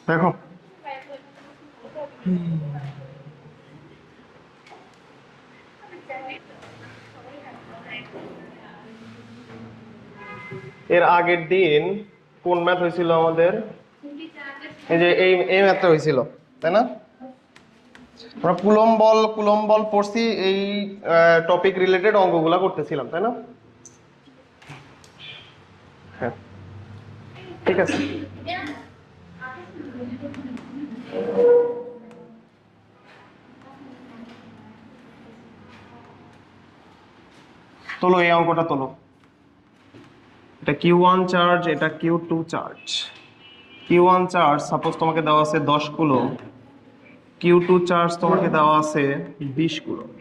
দেখো এর আগের দিন কোন ম্যাথ হয়েছিল আমাদের? এই যে এই ম্যাথটা হয়েছিল, তাই না? আমরা কুলম্ব বল পড়ছি, এই টপিক রিলেটেড অঙ্কগুলা করতেছিলাম, তাই না? হ্যাঁ, ঠিক আছে। তোলো এই অঙ্কটা তোলো। এটা Q1 চার্জ, এটা Q2 charge. Q1 charge suppose তোমাকে দেওয়া আছে 10 কুলম্ব, Q2 চার্জ তোমাকে দেওয়া আছে 20 coulomb.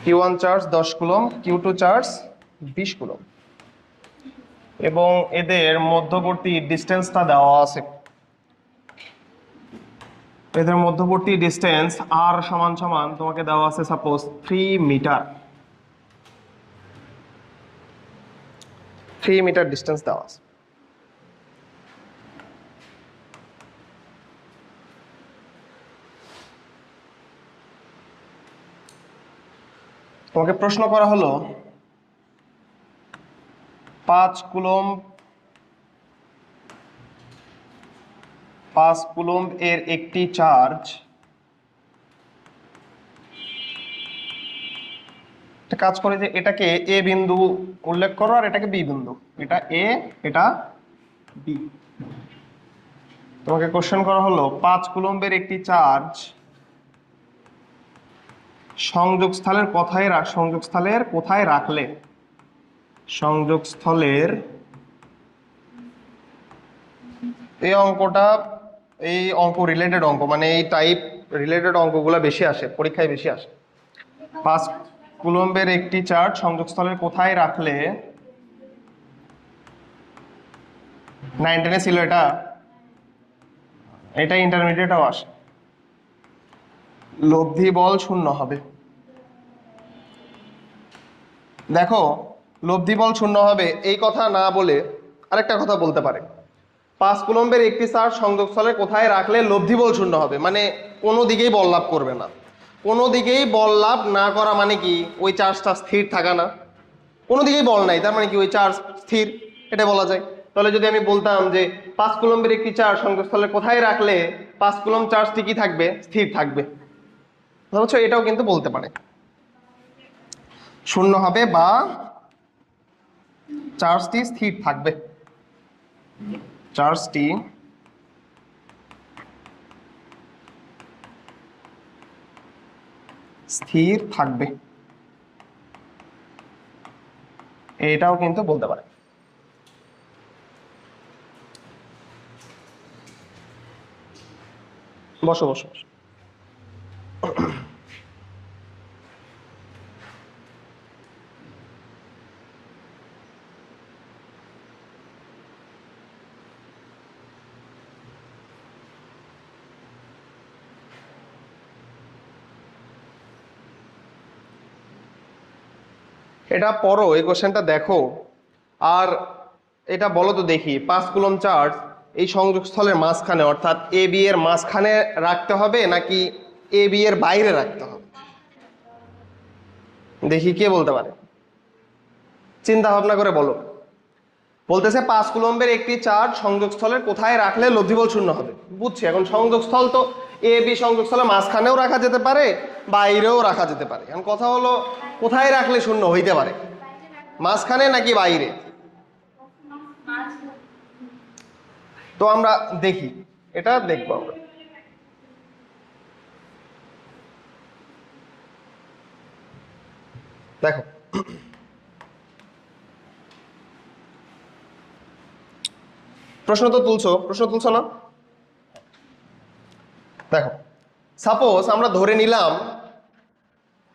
Q1 charge 10 coulomb, Q2 charge 20 coulomb, এবং এদের মধ্যবর্তী ডিস্টেন্সটা দেওয়া আছে। এদের মধ্যবর্তী ডিস্টেন্স আর সমান সমান তোমাকে দেওয়া আছে সাপোজ 3 মিটার। 3 মিটার ডিস্টেন্স দেওয়া আছে। তোমাকে প্রশ্ন করা হলো 5 কুলম্ব এর একটি চার্জ কাজ করে যে এটাকে এ বিন্দু উল্লেখ করো আর এটাকে বি বিন্দু, এটা এ এটা বি। তোমাকে কোশ্চেন করা হলো 5 কুলম্বের একটি চার্জ সংযোগস্থলের কোথায় রাখলে, সংযোগস্থলের এই অঙ্কটা, এই অঙ্ক রিলেটেড অঙ্ক, মানে এই টাইপ রিলেটেড অঙ্কগুলো বেশি আসে পরীক্ষায়, বেশি আসে। 5 কুলম্বের একটি চার্জ সংযোগস্থলের কোথায় রাখলে, 9-10 ছিল এটা ইন্টারমিডিয়েটও আসে। লব্ধি বল শূন্য হবে। দেখো, লব্ধি বল শূন্য হবে এই কথা না বলে আরেকটা কথা বলতে পারে, 5 কুলম্বের একটি চার্জ সংযোগস্থলে কোথায় রাখলে লব্ধি বল শূন্য হবে, মানে কোনো দিকেই বল লাভ করবে না। কোনো দিকেই বল লাভ না করা মানে কি ওই চার্জটা স্থির থাকা না, কোনো দিকেই বল নাই, তার মানে কি ওই চার্জ স্থির, এটা বলা যায়। তাহলে যদি আমি বলতাম যে 5 কুলম্বের একটি চার্জ সংযোগস্থলে কোথায় রাখলে 5 কুলম্ব চার্জটি কি থাকবে, স্থির থাকবে, বুঝছো? এটাও কিন্তু বলতে পারে, শূন্য হবে বা চার্জটি স্থির থাকবে, চার্জটি স্থির থাকবে, এটাও কিন্তু বলতে পারে। বসো বসো বসো। এটা পড়ো, এই কোশ্চেনটা দেখো, আর এটা বলো তো দেখি, 5 কুলম্ব চার্জ এই সংযোগস্থলের মাঝখানে অর্থাৎ এ বি এর মাঝখানে রাখতে হবে নাকি এ বি এর বাইরে রাখতে হবে? দেখি কে বলতে পারে, চিন্তা ভাবনা করে বলো। বলতেছে 5 কুলম্বের একটি চার্জ সংযোগস্থলের কোথায় রাখলে লব্ধিবল শূন্য হবে। বুঝছি, এখন সংযোগস্থল তো এ বি সংযোগস্থলের মাঝখানেও রাখা যেতে পারে, বাইরেও রাখা যেতে পারে। এখন কথা হলো কোথায় রাখলে শূন্য হইতে পারে, মাঝখানে নাকি বাইরে? তো আমরা দেখি, এটা দেখবো আমরা। দেখো, প্রশ্ন তুলছো না? দেখো, সাপোজ আমরা ধরে নিলাম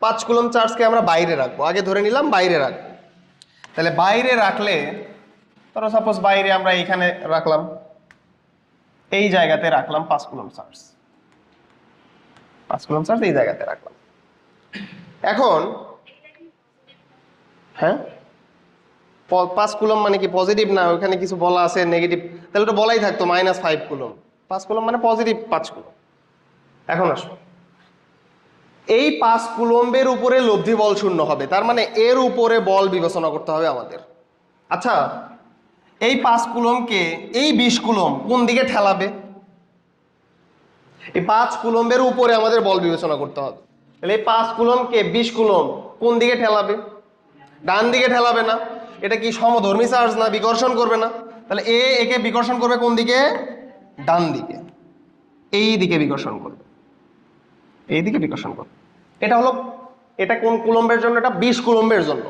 5 কুলম্ব চার্জকে আমরা বাইরে রাখবো, আগে ধরে নিলাম বাইরে রাখবো। তাহলে বাইরে রাখলে, ধরো সাপোজ বাইরে আমরা এইখানে রাখলাম, এই জায়গাতে রাখলাম 5 কুলম্ব চার্জ, 5 কুলম্ব চার্জ এই জায়গাতে রাখলাম। এখন হ্যাঁ, 5 কুলম মানে কি পজিটিভ না, ওখানে কিছু বলা আছে নেগেটিভ, তাহলে তো বলাই থাকতো -5 কুলম। 5 কুলম মানে পজিটিভ 5 কুলম। এখন আসো, এই 5 কুলম্বের উপরে লব্ধি বল শূন্য হবে, তার মানে এর উপরে বল বিবেচনা করতে হবে আমাদের। আচ্ছা, এই 5 কুলমকে এই 20 কুলম কোন দিকে ঠেলাবে? এই 5 কুলম্বের উপরে আমাদের বল বিবেচনা করতে হবে। তাহলে এই 5 কুলমকে 20 কুলম কোন দিকে ঠেলাবে? ডান দিকে ঠেলাবে না? এটা কি সমধর্মী চার্জ না, বিকর্ষণ করবে না? তাহলে একে বিকর্ষণ করবে কোন দিকে? ডান দিকে। এই দিকে বিকর্ষণ করবে, এই দিকে বিকর্ষণ করবে। এটা হলো, এটা কোন কুলম্বের জন্য? এটা 20 কুলম্বের জন্য।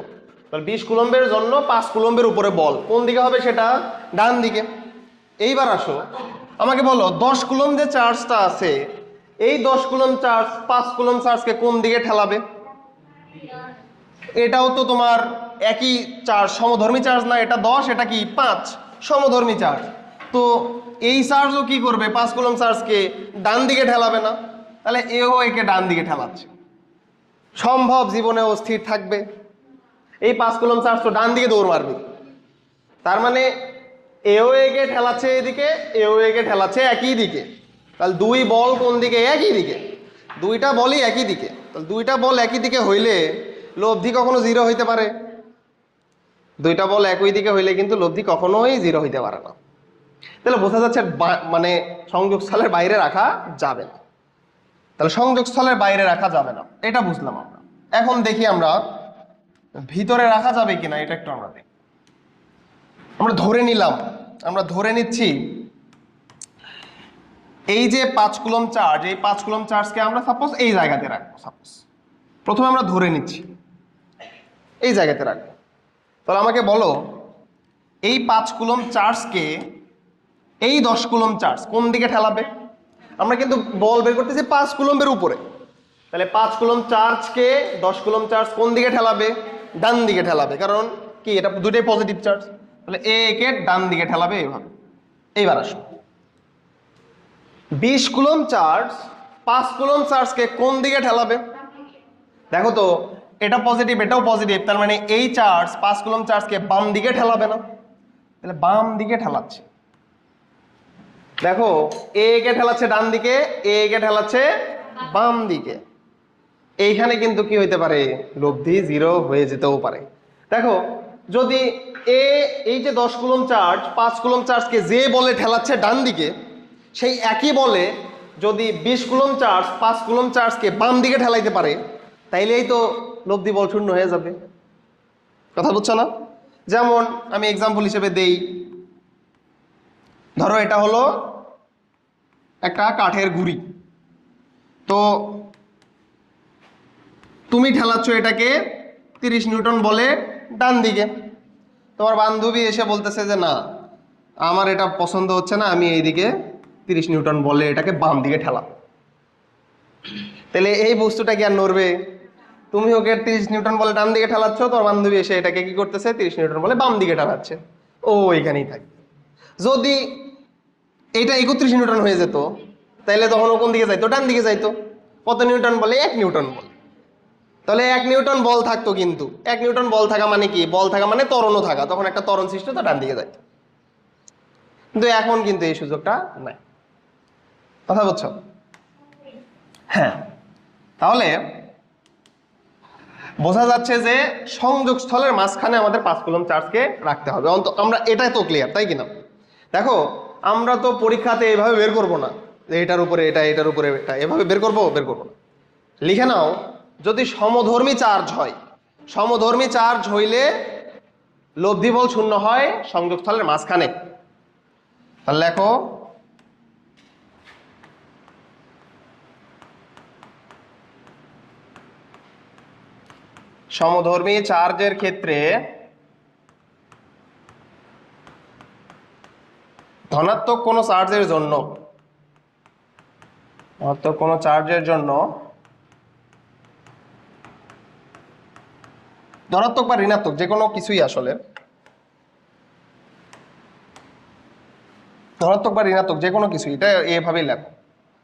তাহলে 20 কুলম্বের জন্য 5 কুলম্বের উপরে বল কোন দিকে হবে? সেটা ডান দিকে। এইবার আসো, আমাকে বলো 10 কুলম যে চার্জটা আছে, এই 10 কুলম চার্জ 5 কুলম চার্জকে কোন দিকে ঠেলাবে? এটাও তো তোমার একই চার্জ, সমধর্মী চার্জ না? এটা 10, এটা কি 5, সমধর্মী চার্জ। তো এই চার্জও কি করবে? 5 কুলম চার্জকে ডান দিকে ঠেলাবে না? তাহলে এও একে ডান দিকে ঠেলাচ্ছে। সম্ভব জীবনেও স্থির থাকবে? এই 5 কুলম চার্জ তো ডান দিকে দৌড় মারবে, তার মানে এও একে ঠেলাচ্ছে এদিকে, এও একে ঠেলাচ্ছে একই দিকে। তাহলে দুই বল কোন দিকে? একই দিকে। দুইটা বলই একই দিকে। তাহলে দুইটা বল একই দিকে হইলে লব্ধি কখনো জিরো হইতে পারে? দুইটা বল একই দিকে হইলে কিন্তু লব্ধি কখনোই জিরো হইতে পারে না। তাহলে বোঝা যাচ্ছে মানে সংযোগস্থলের বাইরে রাখা যাবে না। তাহলে সংযোগস্থলের বাইরে রাখা যাবে না, এটা বুঝলাম আমরা। এখন দেখি আমরা ভিতরে রাখা যাবে কিনা, এটা একটু আমরা দেখি। আমরা ধরে নিলাম, আমরা ধরে নিচ্ছি এই যে 5 কুলম চার্জ, এই 5 কুলম চার্জকে আমরা সাপোজ এই জায়গাতে রাখবো। সাপোজ প্রথমে আমরা ধরে নিচ্ছি এই জায়গাতে রাখবো। তাহলে আমাকে বলো এই 5 কুলম চার্জকে এই 10 কুলম চার্জ কোন দিকে ঠেলাবে? আমরা কিন্তু বল বের করতেছি 5 কুলম্বের উপরে। তাহলে 5 কুলম চার্জকে 10 কুলম চার্জ কোন দিকে ঠেলাবে? ডান দিকে ঠেলাবে, কারণ কি এটা দুটোই পজিটিভ চার্জ। তাহলে একে ডান দিকে ঠেলাবে এইভাবে। এইবার আসো, 20 কুলম চার্জ 5 কুলম চার্জকে কোন দিকে ঠেলাবে? দেখো তো, এটা পজিটিভ, এটাও পজিটিভ, তার মানে এই চার্জ 5 কুলম চার্জকে বাম দিকে ঠেলাবে না? তাহলে বাম দিকে ঠেলাচ্ছে। দেখো, এ কে ঠেলাচ্ছে ডান দিকে, এ কে ঠেলাচ্ছে বাম দিকে। এইখানে কিন্তু কি হইতে পারে? লব্ধি জিরো হয়ে যেতেও পারে। দেখো, যদি এই যে 10 কুলম চার্জ 5 কুলম চার্জকে যে বলে ঠেলাচ্ছে ডান দিকে, সেই একই বলে যদি 20 কুলম চার্জ 5 কুলম চার্জকে বাম দিকে ঠেলাইতে পারে, তাইলেই তো লব্ধি বল শূন্য হয়ে যাবে। কথা বুঝছো না? যেমন আমি এক্সাম্পল হিসেবে দেই, ধরো এটা হলো একটা কাঠের গুঁড়ি, তো তুমি ঠেলাচ্ছ এটাকে 30 নিউটন বলে ডান দিকে। তোমার বান্ধবী এসে বলতেছে যে না, আমার এটা পছন্দ হচ্ছে না, আমি এইদিকে 30 নিউটন বলে এটাকে বাম দিকে ঠেলাম। তাহলে এই বস্তুটা কি আর নড়বে? তুমি ওকে 30 নিউটন বলে ডান দিকে ঠেলাচ্ছ, তোমার বান্ধবী এসে এটাকে কি করতেছে? 30 নিউটন বলে বাম দিকে ঠেলাচ্ছে। ও এখানেই থাকবে। যদি এটা 31 নিউটন হয়ে যেত, তাহলে তখন ও কোন দিকে যাইতো? ডান দিকে যাইতো। কত নিউটন বলে? 1 নিউটন বল। তাহলে 1 নিউটন বল থাকতো, কিন্তু 1 নিউটন বল থাকা মানে কি? বল থাকা মানে ত্বরণও থাকা, তখন একটা ত্বরণ সৃষ্টি হতো, ডান দিকে যাইতো। কিন্তু এখন কিন্তু এই সুযোগটা নাই। কথা বুঝছো? হ্যাঁ, তাহলে বোঝা যাচ্ছে যে সংযোগস্থলের মাঝখানে আমাদের 5 কুলম চার্জকে রাখতে হবে। আমরা এটাই তো ক্লিয়ার, তাই কিনা? দেখো, আমরা তো পরীক্ষাতে এইভাবে বের করবো না যে এটার উপরে এটা, এটার উপরে এটা, এভাবে বের করবো না। লিখে নাও, যদি সমধর্মী চার্জ হয়, সমধর্মী চার্জ হইলে লব্ধি বল শূন্য হয় সংযোগস্থলের মাঝখানে। তাহলে লেখো, সমধর্মী চার্জের ক্ষেত্রে ধনাত্মক কোনো চার্জের জন্য, ধনাত্মক কোনো চার্জের জন্য, ধনাত্মক বা ঋণাত্মক যে কোনো কিছুই, আসলে ধনাত্মক বা ঋণাত্মক যে কোনো কিছুই, এটা এভাবেই লেখো।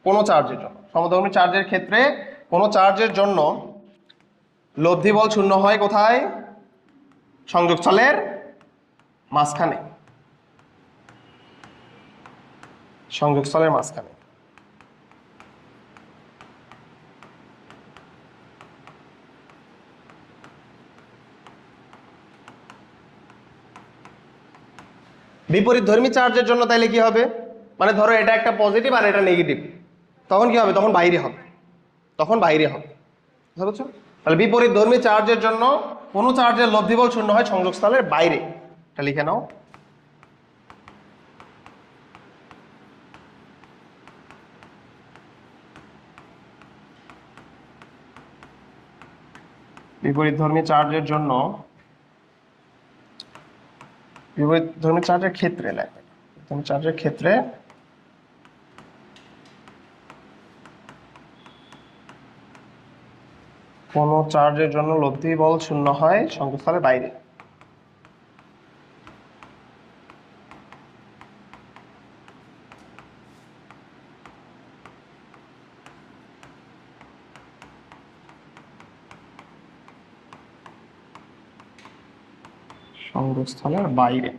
কোনো চার্জের জন্য, সমধর্মী চার্জের ক্ষেত্রে কোনো চার্জের জন্য লব্ধি বল শূন্য হয় কোথায়? সংযোগস্থলের মাঝখানে, সংযোগস্থলের মাঝখানে। বিপরীতধর্মী চার্জের জন্য তাইলে কি হবে, মানে ধরো এটা একটা পজিটিভ আর এটা নেগেটিভ, তখন কি হবে, তখন বাইরে হবে, তখন বাইরে হবে, বুঝতে পারছো? তাহলে বিপরীতধর্মী চার্জের জন্য কোনো চার্জের লব্ধি বল শূন্য হয় সংযোগস্থলের বাইরে, এটা লিখে নাও। বিপরীতধর্মী চার্জের জন্য, বিপরীতধর্মী চার্জের ক্ষেত্রে লেখা, চার্জের ক্ষেত্রে কোন চার্জের জন্য লব্ধি বল শূন্য হয় সংযোগস্থলের বাইরে। সংযোগস্থলের বাইরে।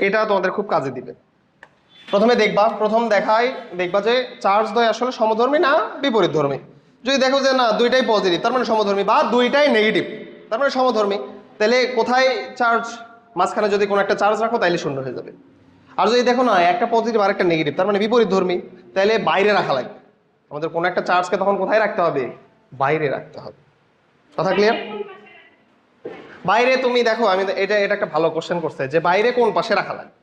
এটা তোমাদের খুব কাজে দিবে। প্রথমে দেখবা, প্রথম দেখবা যে চার্জ দ্বয় আসলে সমধর্মী না বিপরীতধর্মী। যদি দেখো যে না দুইটাই পজিটিভ তার মানে সমধর্মী, বা দুইটাই নেগেটিভ তার মানে সমধর্মী, তাহলে কোথায় চার্জ, মাঝখানে যদি কোনো একটা চার্জ রাখো তাহলে শূন্য হয়ে যাবে। আর যদি দেখো না একটা পজিটিভ আর একটা নেগেটিভ তার মানে বিপরীতধর্মী, তাহলে বাইরে রাখা লাগবে। আমাদের কোনো একটা চার্জকে তখন কোথায় রাখতে হবে, বাইরে রাখতে হবে। কথা ক্লিয়ার? বাইরে তুমি দেখো, আমি এটা একটা ভালো কোশ্চেন করছে যে বাইরে কোন পাশে রাখা লাগবে।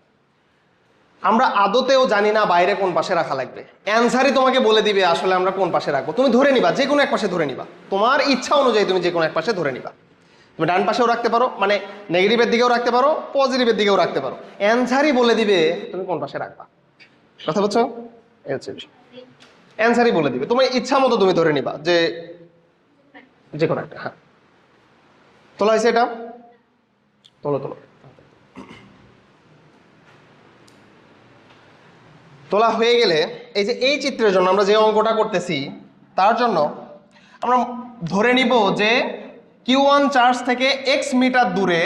আমরা আদতেও জানি না বাইরে কোন পাশে রাখা লাগবে, অ্যান্সারই তোমাকে বলে দিবে আসলে আমরা কোন পাশে রাখবো। তুমি ধরে নিবা যে কোনো এক পাশে ধরে নিবা, তোমার ইচ্ছা অনুযায়ী তুমি যে কোনো এক পাশে ধরে নিবা। তুমি ডান পাশেও রাখতে পারো, মানে নেগেটিভের দিকেও রাখতে পারো, পজিটিভের দিকেও রাখতে পারো, অ্যান্সারই বলে দিবে তুমি কোন পাশে রাখবা। কথা বলছো? এই হচ্ছে বিষয়, অ্যান্সারই বলে দিবে, তোমার ইচ্ছা মতো তুমি ধরে নিবা যে কোনো একটা। হ্যাঁ, তোলা হয়েছে এটা, তোলো তোলো। তোলা হয়ে গেলে এই যে এই চিত্রের জন্য আমরা যে অঙ্কটা করতেছি তার জন্য আমরা ধরে নিব যে Q1 চার্জ থেকে x মিটার দূরে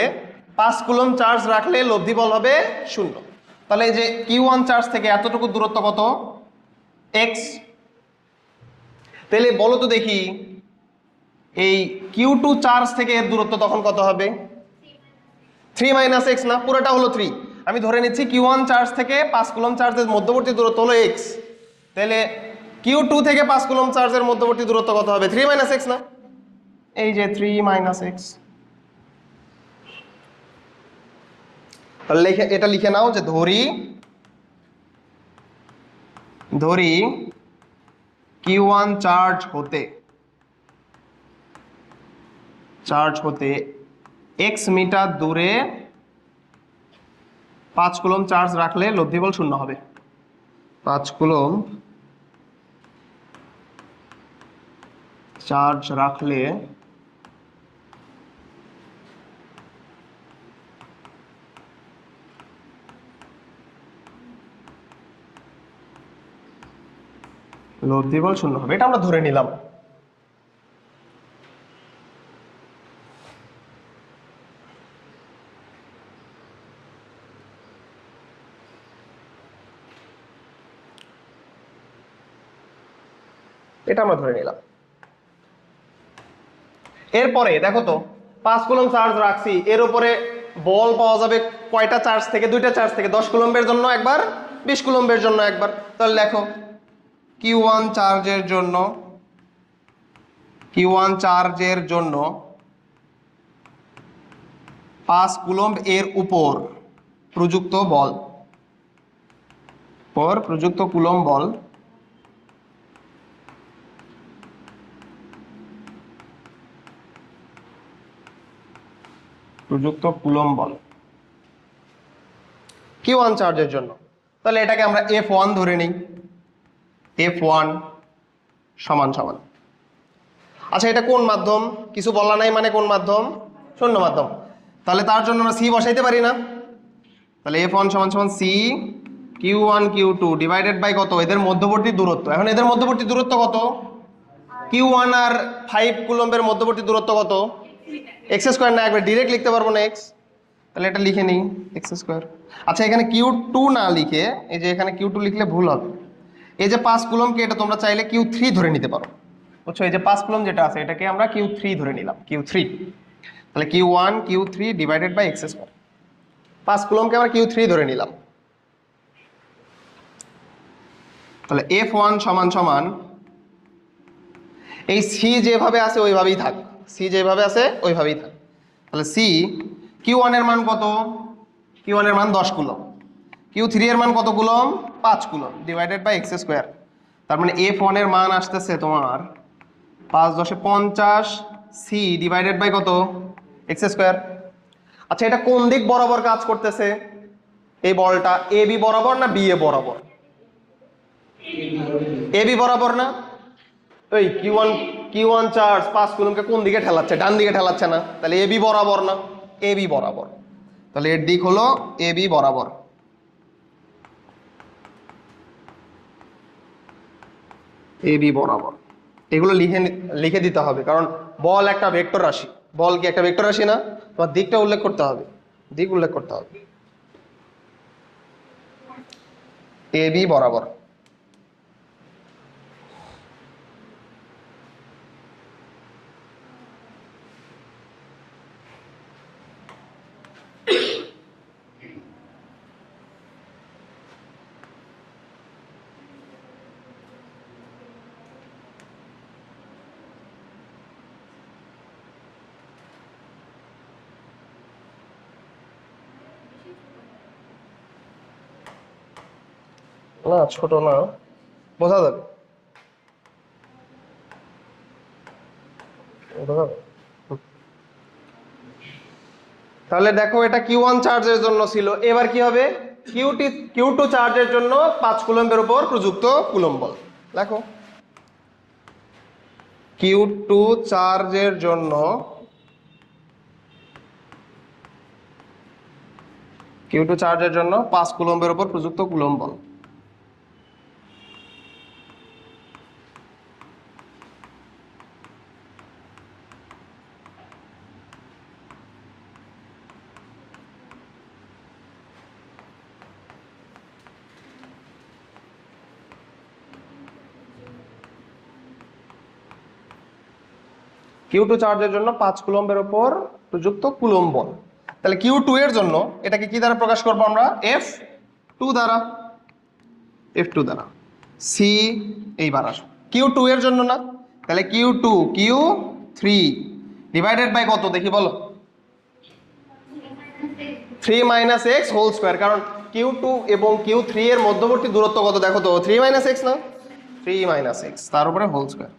5 কুলম্ব চার্জ রাখলে লব্ধি বল হবে 0। তাহলে এই যে Q1 চার্জ থেকে এতটুকু দূরত্ব কত, x। তাহলে বলো তো দেখি এই Q2 চার্জ থেকে এর দূরত্ব তখন কত হবে, 3 - x না, পুরোটা হলো 3। আমি ধরে নিচ্ছি Q1 চার্জ থেকে 5 কুলম্ব চার্জের মধ্যবর্তী দূরত্ব হলো x, তাহলে Q2 থেকে 5 কুলম্ব চার্জের মধ্যবর্তী দূরত্ব কত হবে, 3 - x না, এই যে 3 - x। তাহলে এটা লিখে নাও যে ধরি Q1 চার্জ হতে x মিটার দূরে 5 কুলম্ব চার্জ রাখলে লব্ধি বল 0 হবে। 5 কুলম্ব চার্জ রাখলে লব্ধি বল 0 হবে, এটা আমরা ধরে নিলাম। এটা আমরা ধরে নিলাম। এরপরে দেখো তো 5 কুলম্ব চার্জ রাখছি, এর উপরে বল পাওয়া যাবে কয়টা চার্জ থেকে, দুইটা চার্জ থেকে, 10 কুলম্বের জন্য একবার, 20 কুলম্বের জন্য একবার। তাহলে দেখো Q1 চার্জের জন্য 5 কুলম্ব এর উপর প্রযুক্ত কুলম্ব বল Q1 চার্জের জন্য। তাহলে এটাকে আমরা F1 ধরে নিই, F1 সমান। আচ্ছা এটা কোন মাধ্যম, কিছু বলা নাই, মানে কোন মাধ্যম, শূন্য মাধ্যম। তাহলে তার জন্য আমরা C বসাইতে পারি না, তাহলে F1 সমান C Q1 Q2 divided by কত, এদের মধ্যবর্তী দূরত্ব। এখন এদের মধ্যবর্তী দূরত্ব কত, Q1 আর 5 কুলম্বের মধ্যবর্তী দূরত্ব কত? এক্স স্কোয়ার না, একবার ডিরেক্ট লিখতে পারবো না এক্স, তাহলে এটা লিখে নিই এক্স স্কোয়ার। আচ্ছা এখানে Q2 না লিখে, এই যে এখানে Q2 লিখলে ভুল হবে। এই যে 5 কুলম্বকে এটা তোমরা চাইলে Q3 ধরে নিতে পারো, বুঝছো? এই যে 5 কুলম্ব যেটা আছে এটাকে আমরা Q3 ধরে নিলাম, Q3। তাহলে Q1 Q3 divided by x square. 5 কুলম্বকে আমরা Q3 ধরে নিলাম। তাহলে F1 সমান সমান, এই সি যেভাবে আছে ওইভাবেই থাক, সি যেভাবে আছে ওইভাবেই থাক। তাহলে সি Q1 এর মান কত? Q1 এর মান 10 কুলম্ব। Q3 এর মান কত coulomb? 5 coulomb divided by x square. তার মানে F1 এর মান আসতেছে তোমার 5 10 50 সি ডিভাইডেড বাই কত? X square. আচ্ছা এটা কোন দিক বরাবর কাজ করতেছে? এই বলটা এ বি বরাবর না বি এ বরাবর? এ বি বরাবর না? ওই কিউ ওয়ান চার্জ 5 কুলম্বকে কোন দিকে ঠেলাচ্ছে? ডান দিকে ঠেলাচ্ছে না? তাহলে এ বি বরাবর না? এ বি বরাবর। তাহলে এর দিক হলো এ বি বরাবর। এ বি বরাবর এগুলো লিখে দিতে হবে, কারণ বল একটা ভেক্টর রাশি। বল কি একটা ভেক্টর রাশি না? তোমার দিকটা উল্লেখ করতে হবে, দিক উল্লেখ করতে হবে। এ বি বরাবর। না ছোট না, বোঝা যাবে, বোঝা যাবে। তাহলে দেখো এটা Q1 চার্জের জন্য ছিল, এবার কি হবে? Q2 চার্জের জন্য 5 কুলম্বের উপর প্রযুক্ত কুলম্ব বল। দেখো Q2 চার্জের জন্য Q2 চার্জের জন্য 5 কুলম্বের উপর প্রযুক্ত কুলম্ব বল। Q2 চার্জের জন্য 5 কুলম্বের উপর প্রযুক্ত কুলম্ব বল। তাহলে Q2 এর জন্য এটাকে কি দ্বারা প্রকাশ করবো আমরা? F2 দ্বারা, F2 দ্বারা। সি এইবার আসো Q2 এর জন্য না, তাহলে Q2 Q3 ডিভাইডেড বাই কত দেখি বলো? 3 মাইনাস এক্স হোল স্কোয়ার। কারণ Q2 এবং Q3 এর মধ্যবর্তী দূরত্ব কত দেখো তো? 3 মাইনাস এক্স না? 3 মাইনাস এক্স তার উপরে হোল স্কোয়ার।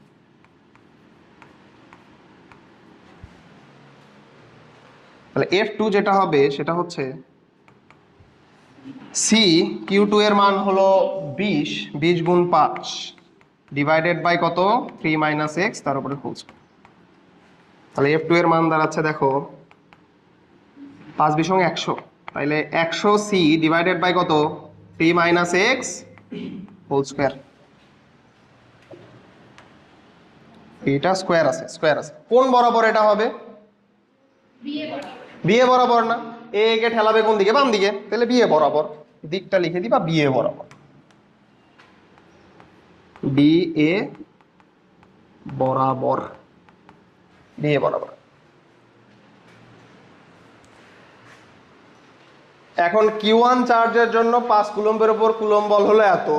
তাহলে F2 যেটা হবে সেটা হচ্ছে সি Q2 এর মান হলো 20 গুণ 5 ডিভাইডেড বাই কত? 3 মাইনাস এক্স তার উপরে হোল স্কোয়ার। তাহলে F2 এর মান দাঁড়াচ্ছে দেখো 5 20 100, তাইলে 100 সি ডিভাইডেড বাই কত? 3 মাইনাস এক্স হোল স্কোয়ার। এটা স্কোয়ার আছে, স্কোয়ার আছে। কোন বরাবর এটা হবে? বিএ বরাবর না? এ কে ঠেলাবে কোন দিকে? বাম দিকে, তাহলে বিএ বরাবর। দিকটা লিখে দিবা বিএ বরাবর, বিএ বরাবর, বিএ বরাবর। এখন Q1 চার্জের জন্য 5 কুলম্বের উপর কুলম্ব বল হলো এত,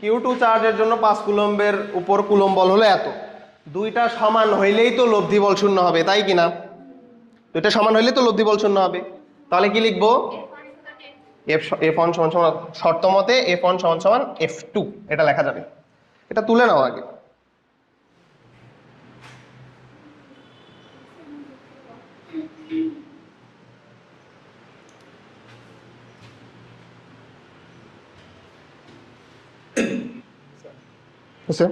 Q2 চার্জের জন্য 5 কুলম্বের উপর কুলম্ব বল হলো এত। দুইটা সমান হইলেই তো লব্ধি বল শূন্য হবে, তাই কিনা? দুইটা সমান হইলেই তো লব্ধি বল শূন্য হবে। তাহলে কি লিখবো? F1 সমান সমান, শর্ত মতে F1 সমান সমান F2 এটা লেখা যাবে। এটা তুলে নাও আগে। বুঝছে?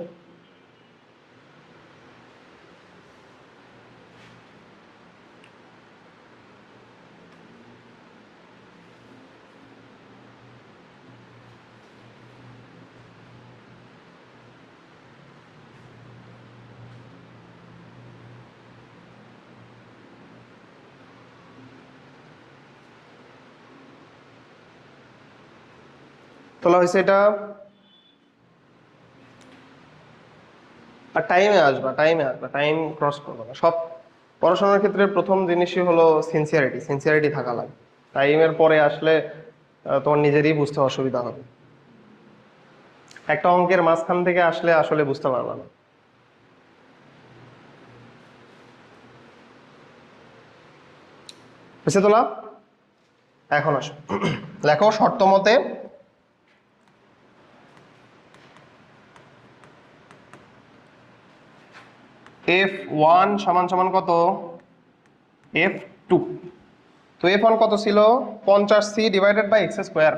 তোলা হয়েছে এটা। আর টাইমে আসবা, টাইম ক্রস করবো না। সব পড়াশোনার ক্ষেত্রে প্রথম জিনিসই হলো সিনসিয়ারিটি থাকা লাগে। টাইমের পরে আসলে তোমার নিজেরই বুঝতে অসুবিধা হবে। একটা অঙ্কের মাঝখান থেকে আসলে আসলে বুঝতে পারবা না। বুঝছে তোলা? এখন আসো, লেখো শর্ত মতে F1 সমান সমান কত? F2। তো F1 কত ছিল? 50C divided by x square.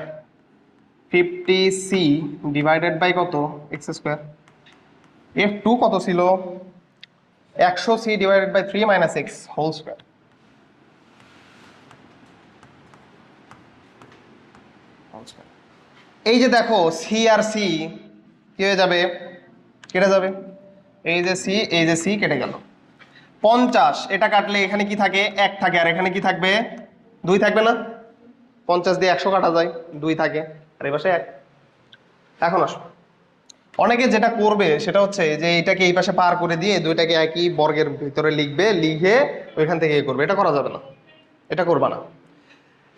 50C divided by কত? X square. F2 কত ছিল? 100C divided by 3 minus X whole square. এই যে দেখো সি আর সি কি হয়ে যাবে? কেটে যাবে। এই যে সি, এই যে সি কেটে গেল। 50 এটা কাটলে এখানে কি থাকে? 1 থাকে। আর এখানে কি থাকবে? 2 থাকবে না? 50 দিয়ে 100 কাটা যায়, 2 থাকে। আর এই পাশে 1। এখন আসো, অনেকে যেটা করবে সেটা হচ্ছে যে এটাকে এই পাশে পার করে দিয়ে দুইটাকে একই বর্গের ভিতরে লিখবে, লিখে ওইখান থেকে করবে। এটা করা যাবে না, এটা করবা না।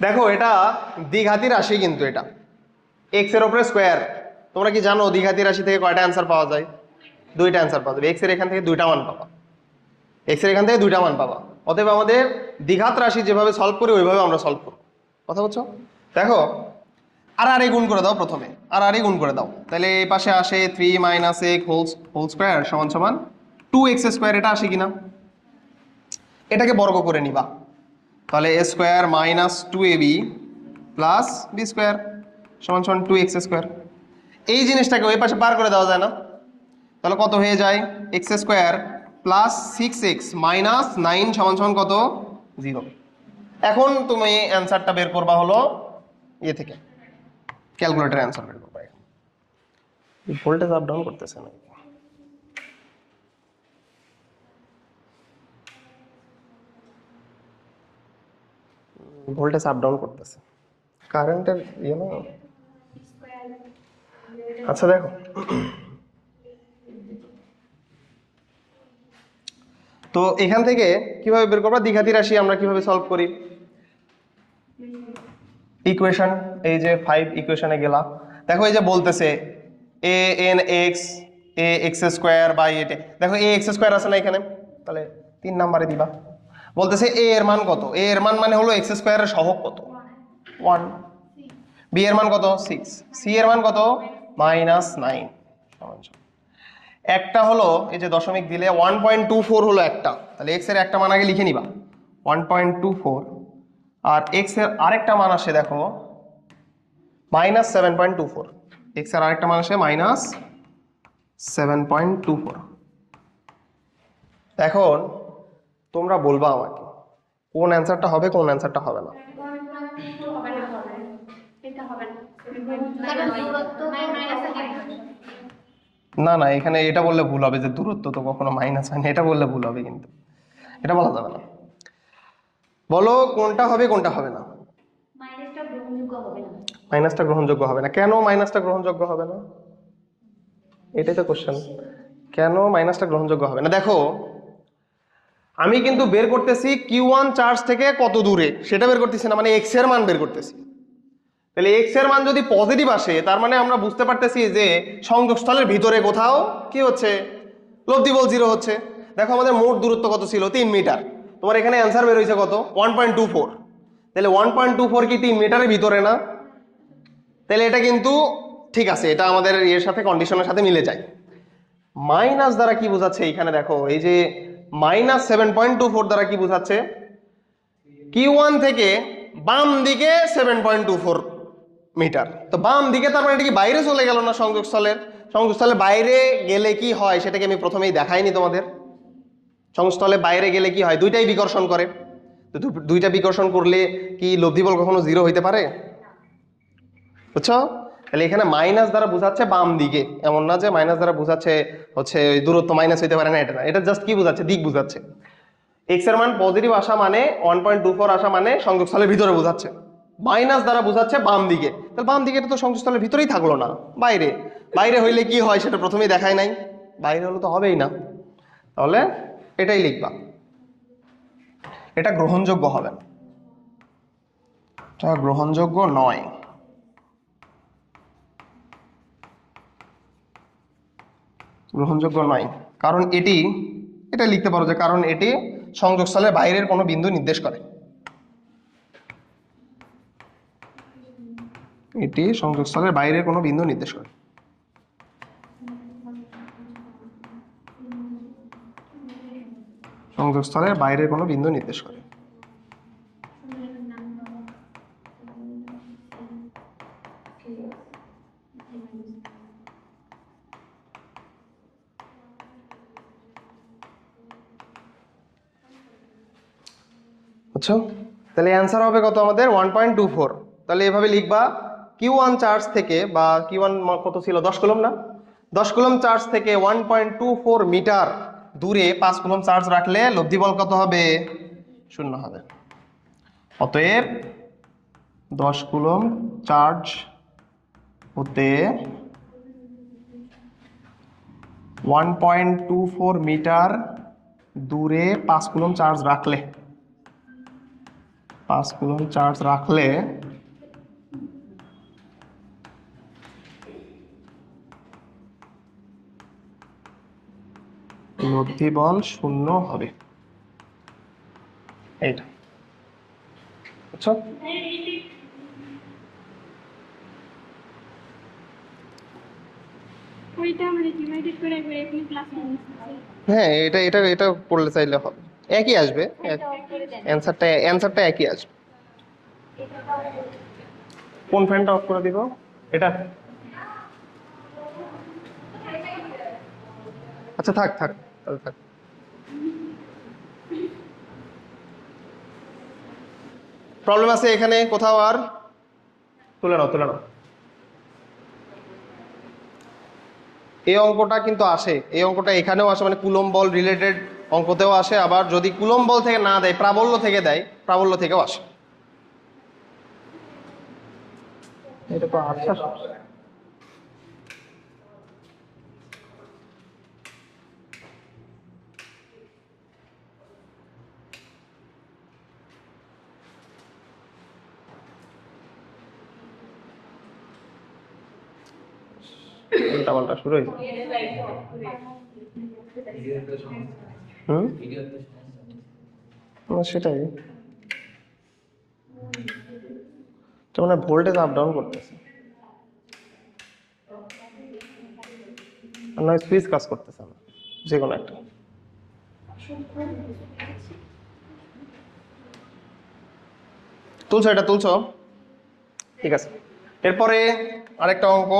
দেখো এটা দ্বিঘাতি রাশি, কিন্তু এটা এক্স এর উপরে স্কোয়ার। তোমরা কি জানো দ্বিঘাতি রাশি থেকে কয়টা অ্যান্সার পাওয়া যায়? 2টা অ্যান্সার পাওয়া যাবে। এক্স এর এখান থেকে 2টা মান পাবা, এক্স এর এখান থেকে 2টা মান পাবা। অতএব আমাদের দ্বিঘাত রাশি যেভাবে সলভ করি ওইভাবে আমরা সলভ করব। কথা বলছো? দেখো আর গুণ করে দাও প্রথমে, আর গুণ করে দাও। তাহলে এই পাশে আসে 3 মাইনাস এক্স হোল স্কোয়ার সমান সমান 2x স্কোয়ার। এটা আসে কিনা? এটাকে বর্গ করে নিবা। তাহলে a square minus 2ab plus b square সমান সমান 2x স্কোয়ার। এই জিনিসটাকে ওই পাশে পার করে দেওয়া যায় না? তাহলে কত হয়ে যায়? X square plus 6x minus 9 সমান সমান কত? 0। এখন তুমি অ্যান্সারটা বের করবা হলো ইয়ে থেকে, ক্যালকুলেটর অ্যান্সার বের করবা। ভোল্টেজ আপ ডাউন করতেছে না, ভোল্টেজ আপ ডাউন করতেছে কারেন্টের ইয়ে না। আচ্ছা দেখো, তো এখান থেকে কিভাবে বের করবা? দ্বিঘাতি রাশি আমরা কিভাবে সলভ করি? ইকুয়েশন, এই যে 5 ইকুয়েশনে গেলা। দেখো এই যে বলতেছে a n x a x square by এটা। দেখো এ এক্স স্কোয়ার আছে না এখানে, তাহলে 3 নাম্বারে দিবা। বলতেছে এ এর মান কত? এ এর মান মানে হলো এক্স স্কোয়ারের সহগ কত? 1। বি এর মান কত? 6। সি এর মান কত? -9। একটা হলো এই যে দশমিক দিলে 1.24 হলো একটা, তাহলে এক্স এর একটা মান আগে লিখে নিবা 1.24। আর এক্স এর আরেকটা মান আসে দেখো -7.24। এক্স এর আরেকটা মান আসে -7.24। এখন তোমরা বলবা আমাকে কোন অ্যান্সারটা হবে, কোন অ্যান্সারটা হবে না। না না, এখানে এটা বললে ভুল হবে যে দূরত্ব তো কখনো মাইনাস হয় না, এটা বললে ভুল হবে, কিন্তু এটা বলা যাবে না। বলো কোনটা হবে কোনটা হবে না? মাইনাসটা গ্রহণযোগ্য হবে না। কেন মাইনাসটা গ্রহণযোগ্য হবে না? এটাই তো কোশ্চেন, কেন মাইনাসটা গ্রহণযোগ্য হবে না? দেখো আমি কিন্তু বের করতেছি Q1 চার্জ থেকে কত দূরে সেটা বের করতেছি না, মানে এক্স এর মান বের করতেছি। তাহলে এক্স এর মান যদি পজিটিভ আসে তার মানে আমরা বুঝতে পারতেছি যে সংযোগস্থলের ভিতরে কোথাও কি হচ্ছে? লব্ধি বল 0 হচ্ছে। দেখো আমাদের মোট দূরত্ব কত ছিল? 3 মিটার। তোমার এখানে অ্যান্সার বের হয়েছে কত? 1.24। তাহলে 1.24 কি 3 মিটারের ভিতরে না? তাহলে এটা কিন্তু ঠিক আছে, এটা আমাদের এর সাথে কন্ডিশনের সাথে মিলে যায়। মাইনাস দ্বারা কি বোঝাচ্ছে? এইখানে দেখো এই যে -7.24 দ্বারা কি বোঝাচ্ছে? Q1 থেকে বাম দিকে 7.24 মিটার। তো বাম দিকে তার মানে এটা কি বাইরে চলে গেল না সংযোগস্থলের? সংযোগস্থলের বাইরে গেলে কি হয় সেটাকে আমি প্রথমেই দেখাইনি তোমাদের। সংযোগস্থলের বাইরে গেলে কি হয়? দুইটাই বিকর্ষণ করে। তো দুইটা বিকর্ষণ করলে কি লব্ধি বল কখনো 0 হইতে পারে? বুঝছো? তাহলে এখানে মাইনাস দ্বারা বোঝাচ্ছে বাম দিকে, এমন না যে মাইনাস দ্বারা বোঝাচ্ছে হচ্ছে ওই দূরত্ব মাইনাস হইতে পারে না, এটা না। এটা জাস্ট কি বোঝাচ্ছে? দিক বোঝাচ্ছে। এক্স এর মান পজিটিভ আসা মানে 1.24 আসা মানে সংযোগস্থলের ভিতরে বোঝাচ্ছে। মাইনাস দ্বারা বোঝাচ্ছে বাম দিকে, তাহলে বাম দিকে এটা তো সংযোগস্থলের ভিতরেই থাকলো না, বাইরে। বাইরে হইলে কি হয় সেটা প্রথমেই দেখায় নাই, বাইরে হলে তো হবেই না, তাহলে এটাই লিখবা। এটা গ্রহণযোগ্য হবে না, এটা গ্রহণযোগ্য নয়। গ্রহণযোগ্য নয় কারণ এটা লিখতে পারো যে কারণ এটি সংযোগস্থলের বাইরের কোনো বিন্দু নির্দেশ করে। এটি সংযোগস্থলের বাইরের কোনো বিন্দু নির্দেশ করে। সংযোগস্থলের বাইরের কোনো বিন্দু নির্দেশ করে। আচ্ছা, তাহলে অ্যান্সার হবে কত আমাদের 1.24। তাহলে এভাবে লিখবা, Q1 চার্জ থেকে, বা Q1 কত ছিল, 10 কুলম না, 10 কুলম চার্জ থেকে 1.24 মিটার দূরে 5 কুলম চার্জ রাখলে লব্ধি বল কত হবে, 0 হবে। অতএব 10 কুলম চার্জ হতে 1.24 মিটার দূরে 5 কুলম চার্জ রাখলে, 5 কুলম চার্জ রাখলে লব্ধি বল 0 হবে। এইটা আচ্ছা, হ্যাঁ এটা এটা এটা করলে চাইলে হবে, একই আসবে, অ্যান্সারটা একই আসবে। কোন ফ্যানটা অফ করে দিব, এটা? আচ্ছা থাক থাক, তাহলে থাক। প্রবলেম আছে এখানে কোথাও আর? তুলে নাও তুলে নাও। এই অঙ্কটা কিন্তু আসে, এই অঙ্কটা এখানেও আসে, মানে কুলম্ব বল রিলেটেড অঙ্কতেও আসে, আবার যদি কুলম্ব বল থেকে না দেয়, প্রাবল্য থেকে দেয়, প্রাবল্য থেকেও আসে। এটা তো আচ্ছা, উল্টা পাল্টা শুরু হয়েছে। সেটাই, মানে ভোল্টেজ আপ ডাউন করতেছে, আর নয় সুইচ কাজ করতেছে না, যে কোনো একটা। তুলছো, এটা তুলছো, ঠিক আছে। এরপরে আরেকটা অঙ্ক,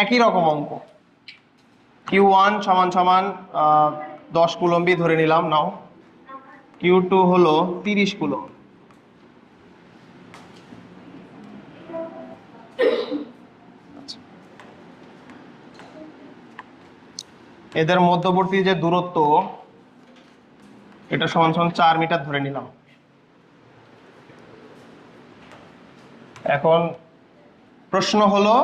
একই রকম অঙ্ক। Q1 সমান সমান 10 কুলম্বি ধরে নিলাম, নাও। Q2 হলো 30 কুলম্ব। এদের মধ্যবর্তী যে দূরত্ব, এটা সমান সমান 4 মিটার ধরে নিলাম। এখন প্রশ্ন হলো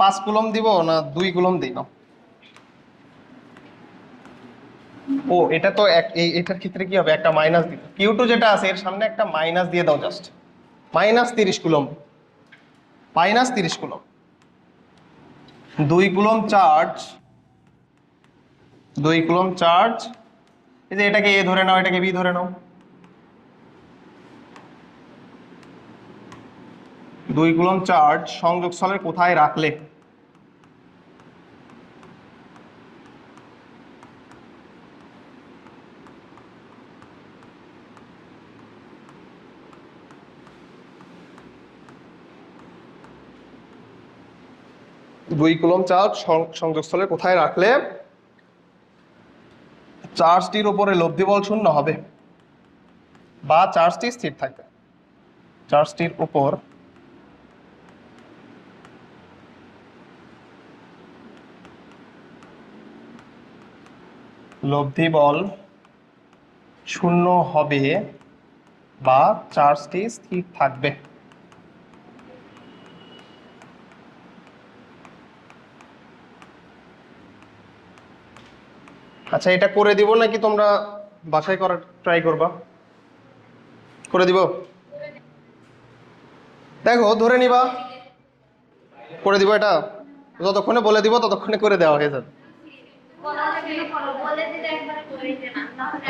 5 কুলম্ব দিব না 2 কুলম্ব দিই, না? ও এটা তো এটার ক্ষেত্রে কি হবে, একটা মাইনাস দিতে, Q2 যেটা আছে এর সামনে একটা মাইনাস দিয়ে দাও, just -30 coulomb, -30 coulomb. 2 coulomb charge, 2 coulomb charge, এই যে এটাকে এ ধরে নাও, এটাকে বি ধরে নাও। 2 কুলম্ব চার্জ সংযোগস্থলের কোথায় রাখলে দুই কুলম্ব চার্জ সংযোগস্থলের কোথায় রাখলে চার্জটির উপরে লব্ধি বল 0 হবে, বা চার্জটি স্থির থাকবে। চার্জটির উপর লব্ধি বল শূন্য হবে বা চার্জটি স্থির থাকবে। আচ্ছা, এটা করে দিব নাকি তোমরা বাসায় করার ট্রাই করবা? করে দিব? দেখো ধরে নিবা, করে দিব, এটা যতক্ষণে বলে দিব ততক্ষণে করে দেওয়া হয়ে যাবে।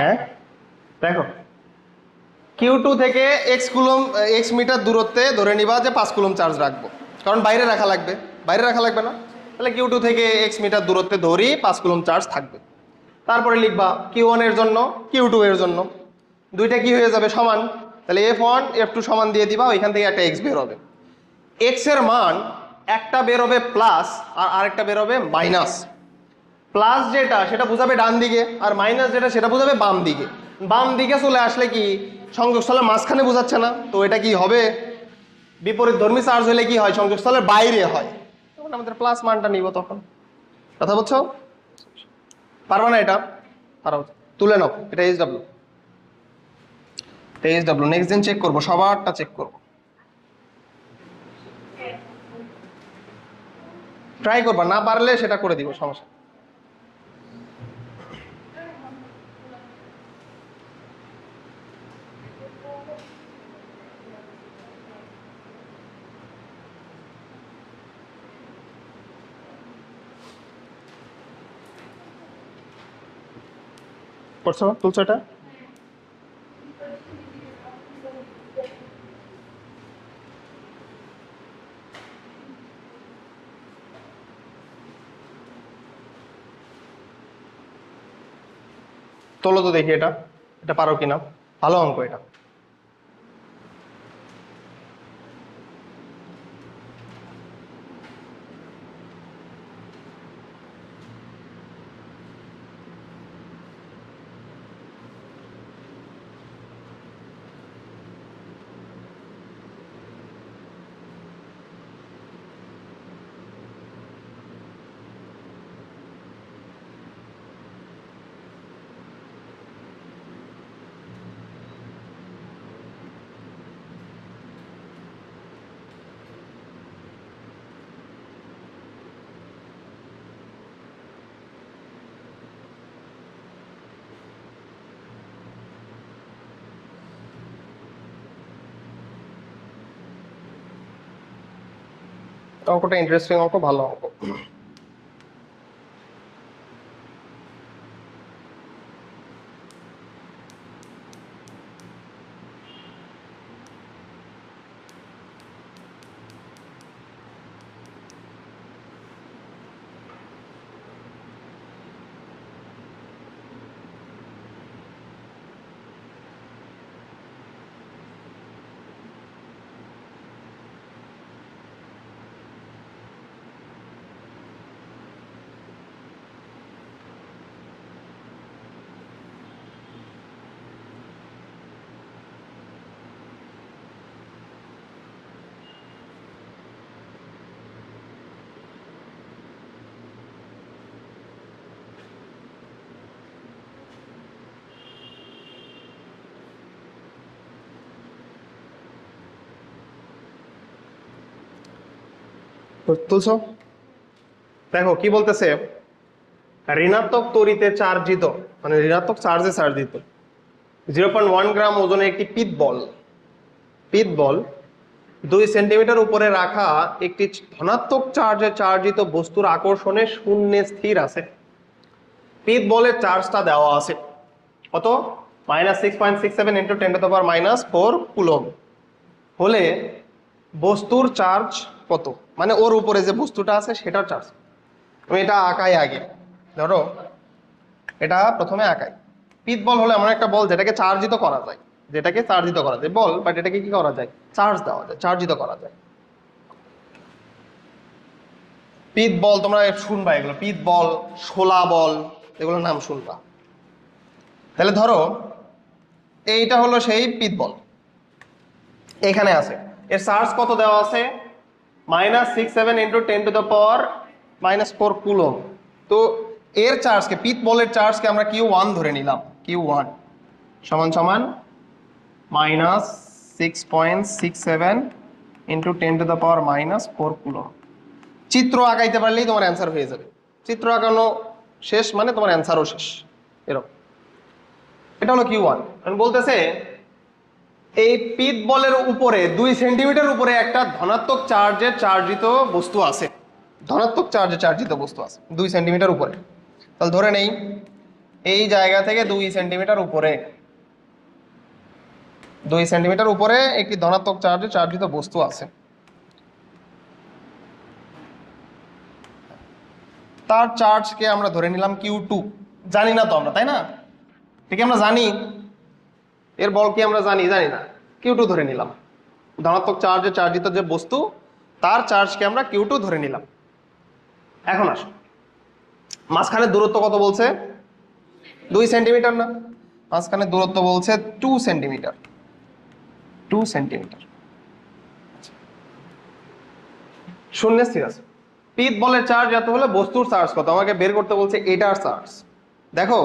হ্যাঁ দেখো, Q2 থেকে এক্স মিটার দূরত্বে ধরে নিবা যে 5 কুলম চার্জ রাখবো, কারণ বাইরে রাখা লাগবে, বাইরে রাখা লাগবে না, তাহলে Q2 থেকে এক্স মিটার দূরত্বে ধরি 5 কুলম চার্জ থাকবে। তারপরে লিখবা Q1 এর জন্য, Q2 এর জন্য, দুইটা কি হয়ে যাবে সমান, তাহলে F1 F2 সমান দিয়ে দিবা, ওইখান থেকে একটা এক্স বের হবে। এক্স এর মান একটা বের হবে প্লাস আর আরেকটা বের হবে মাইনাস। প্লাস যেটা সেটা বোঝাবে ডান দিকে, আর মাইনাস যেটা সেটা বোঝাবে বাম দিকে। বাম দিকে চলে আসলে কি সংযোগস্থলের মাঝখানে বোঝাচ্ছে না, তো এটা কি হবে বিপরীত ধর্মী চার্জ হলে কি হয় সংযোগস্থলের বাইরে হয়, তখন আমাদের প্লাস মানটা নিব তখন। কথা বলছো? পারবা না এটা? পারো, তুলে নাও, এটা এইচডব্লিউ, এইচডব্লিউ নেক্সট দিন চেক করবো, সবারটা চেক করবো, ট্রাই করবা, না পারলে সেটা করে দিব, সমস্যা। করছো, তুলছো এটা? তোলো তো দেখি এটা, এটা পারো কিনা, ভালো অঙ্ক এটা। অঙ্কটা ইন্টারেস্টিং অঙ্ক, ভালো অঙ্ক। তুলছো? দেখো কি বলতেছে, ঋণাত্মক তড়িতে চার্জিত, মানে ঋণাত্মক চার্জে চার্জিত 0.1 গ্রাম ওজনের একটি পিত বল, পিত বল 2 সেন্টিমিটার উপরে রাখা একটি ধনাত্মক চার্জে চার্জিত বস্তুর আকর্ষণে শূন্যে স্থির আছে। পিত বলের চার্জটা দেওয়া আছে কত, -6.67 × 10⁻⁻⁴ কুলম হলে বস্তুর চার্জ কত, মানে ওর উপরে যে বস্তুটা আছে সেটার চার্জ। আমি এটা আঁকাই আগে, ধরো এটা প্রথমে আঁকাই। পিত বল হলো এমন একটা বল যেটাকে চার্জিত করা যায়, যেটাকে চার্জিত করা যায় বল, বাট এটাকে কি করা যায়, চার্জ দেওয়া যায়, চার্জিত করা যায়। পিত বল তোমরা শুনবা, এগুলো পিত বল, শোলা বল, এগুলোর নাম শুনবা। তাহলে ধরো এইটা হলো সেই পিত বল, এখানে আছে, এর চার্জ কত দেওয়া আছে, -67 × 10⁻⁻⁴ কুলম। তো এর চার্জকে, পিত বলের চার্জকে আমরা Q1 ধরে নিলাম, Q1। সমান সমান -6.67 ইন্টু 10⁻⁻⁴ কুলম। চিত্র আঁকাইতে পারলেই তোমার অ্যান্সার হয়ে যাবে। চিত্র আঁকানো শেষ মানে তোমার অ্যান্সারও শেষ। এরকম এটা হলো Q1। বলতেছে এই পিত বলের উপরে 2 সেন্টিমিটার উপরে একটা ধনাত্মক চার্জের চার্জিত বস্তু আছে। ধনাত্মক চার্জে চার্জিত বস্তু আছে 2 সেন্টিমিটার উপরে। তাহলে ধরে নেই এই জায়গা থেকে 2 সেন্টিমিটার উপরে, 2 সেন্টিমিটার উপরে একটি ধনাত্মক চার্জে চার্জিত বস্তু আছে। তার চার্জকে আমরা ধরে নিলাম Q2। জানি না তো আমরা, তাই না? ঠিক আমরা জানি এর বল কি আমরা জানি না, Q2 ধরে নিলাম। ধনাত্মক চার্জে চার্জিত যে বস্তু তার চার্জকে আমরা Q2 ধরে নিলাম। এখন আসো, মাঝখানে দূরত্ব কত বলছে? 2 সেন্টিমিটার না? মাঝখানে দূরত্ব বলছে 2 সেন্টিমিটার। 2 সেন্টিমিটার শূন্য স্থির আছে। পিত বলের চার্জ এত হলে বস্তুর চার্জ কত আমাকে বের করতে বলছে, এটার চার্জ। দেখো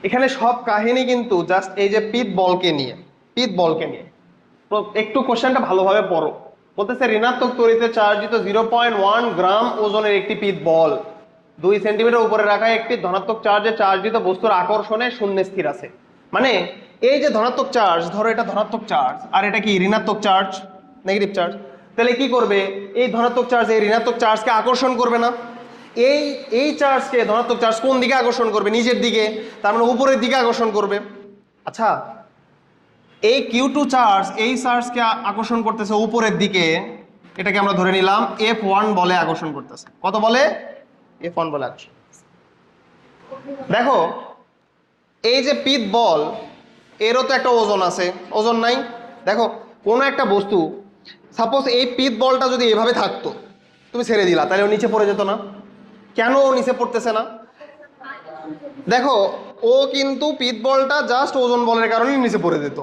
এখানে সব কাহিনী কিন্তু জাস্ট এই যে পিত বলকে নিয়ে। তো একটু কোশ্চেনটা ভালোভাবে পড়ো। বলতেছে ঋণাত্মক তড়িতে চার্জিত 0.1 গ্রাম ওজনের একটি পিত বল 2 সেন্টিমিটার উপরে রাখা একটি ধনাত্মক চার্জে চার্জিত বস্তুর আকর্ষণে শূন্য স্থির আছে। মানে এই যে ধনাত্মক চার্জ, ধরো এটা ধনাত্মক চার্জ আর এটা কি ঋণাত্মক চার্জ, নেগেটিভ চার্জ। তাহলে কি করবে? এই ধনাত্মক চার্জ এই ঋণাত্মক চার্জকে আকর্ষণ করবে না? এই চার্জকে ধনাত্মক চার্জ কোন দিকে আকর্ষণ করবে? নিচের দিকে, তার মানে উপরের দিকে আকর্ষণ করবে। আচ্ছা, এই Q2 চার্জ এই চার্জকে আকর্ষণ করতেছে উপরের দিকে, এটাকে আমরা ধরে নিলাম F1 বলে আকর্ষণ করতেছে। কত বলে? F1 বলে আকর্ষণ। দেখো এই যে পিত বল এরও তো একটা ওজন আছে, ওজন নাই? দেখো কোনো একটা বস্তু, সাপোজ এই পিত বলটা যদি এভাবে থাকতো, তুমি ছেড়ে দিলা, তাহলে ও নিচে পড়ে যেত না? কেন ও নিচে পড়তেছে না? দেখো ও কিন্তু পিত বলটা জাস্ট ওজন বলের কারণে নিচে পড়ে যেত।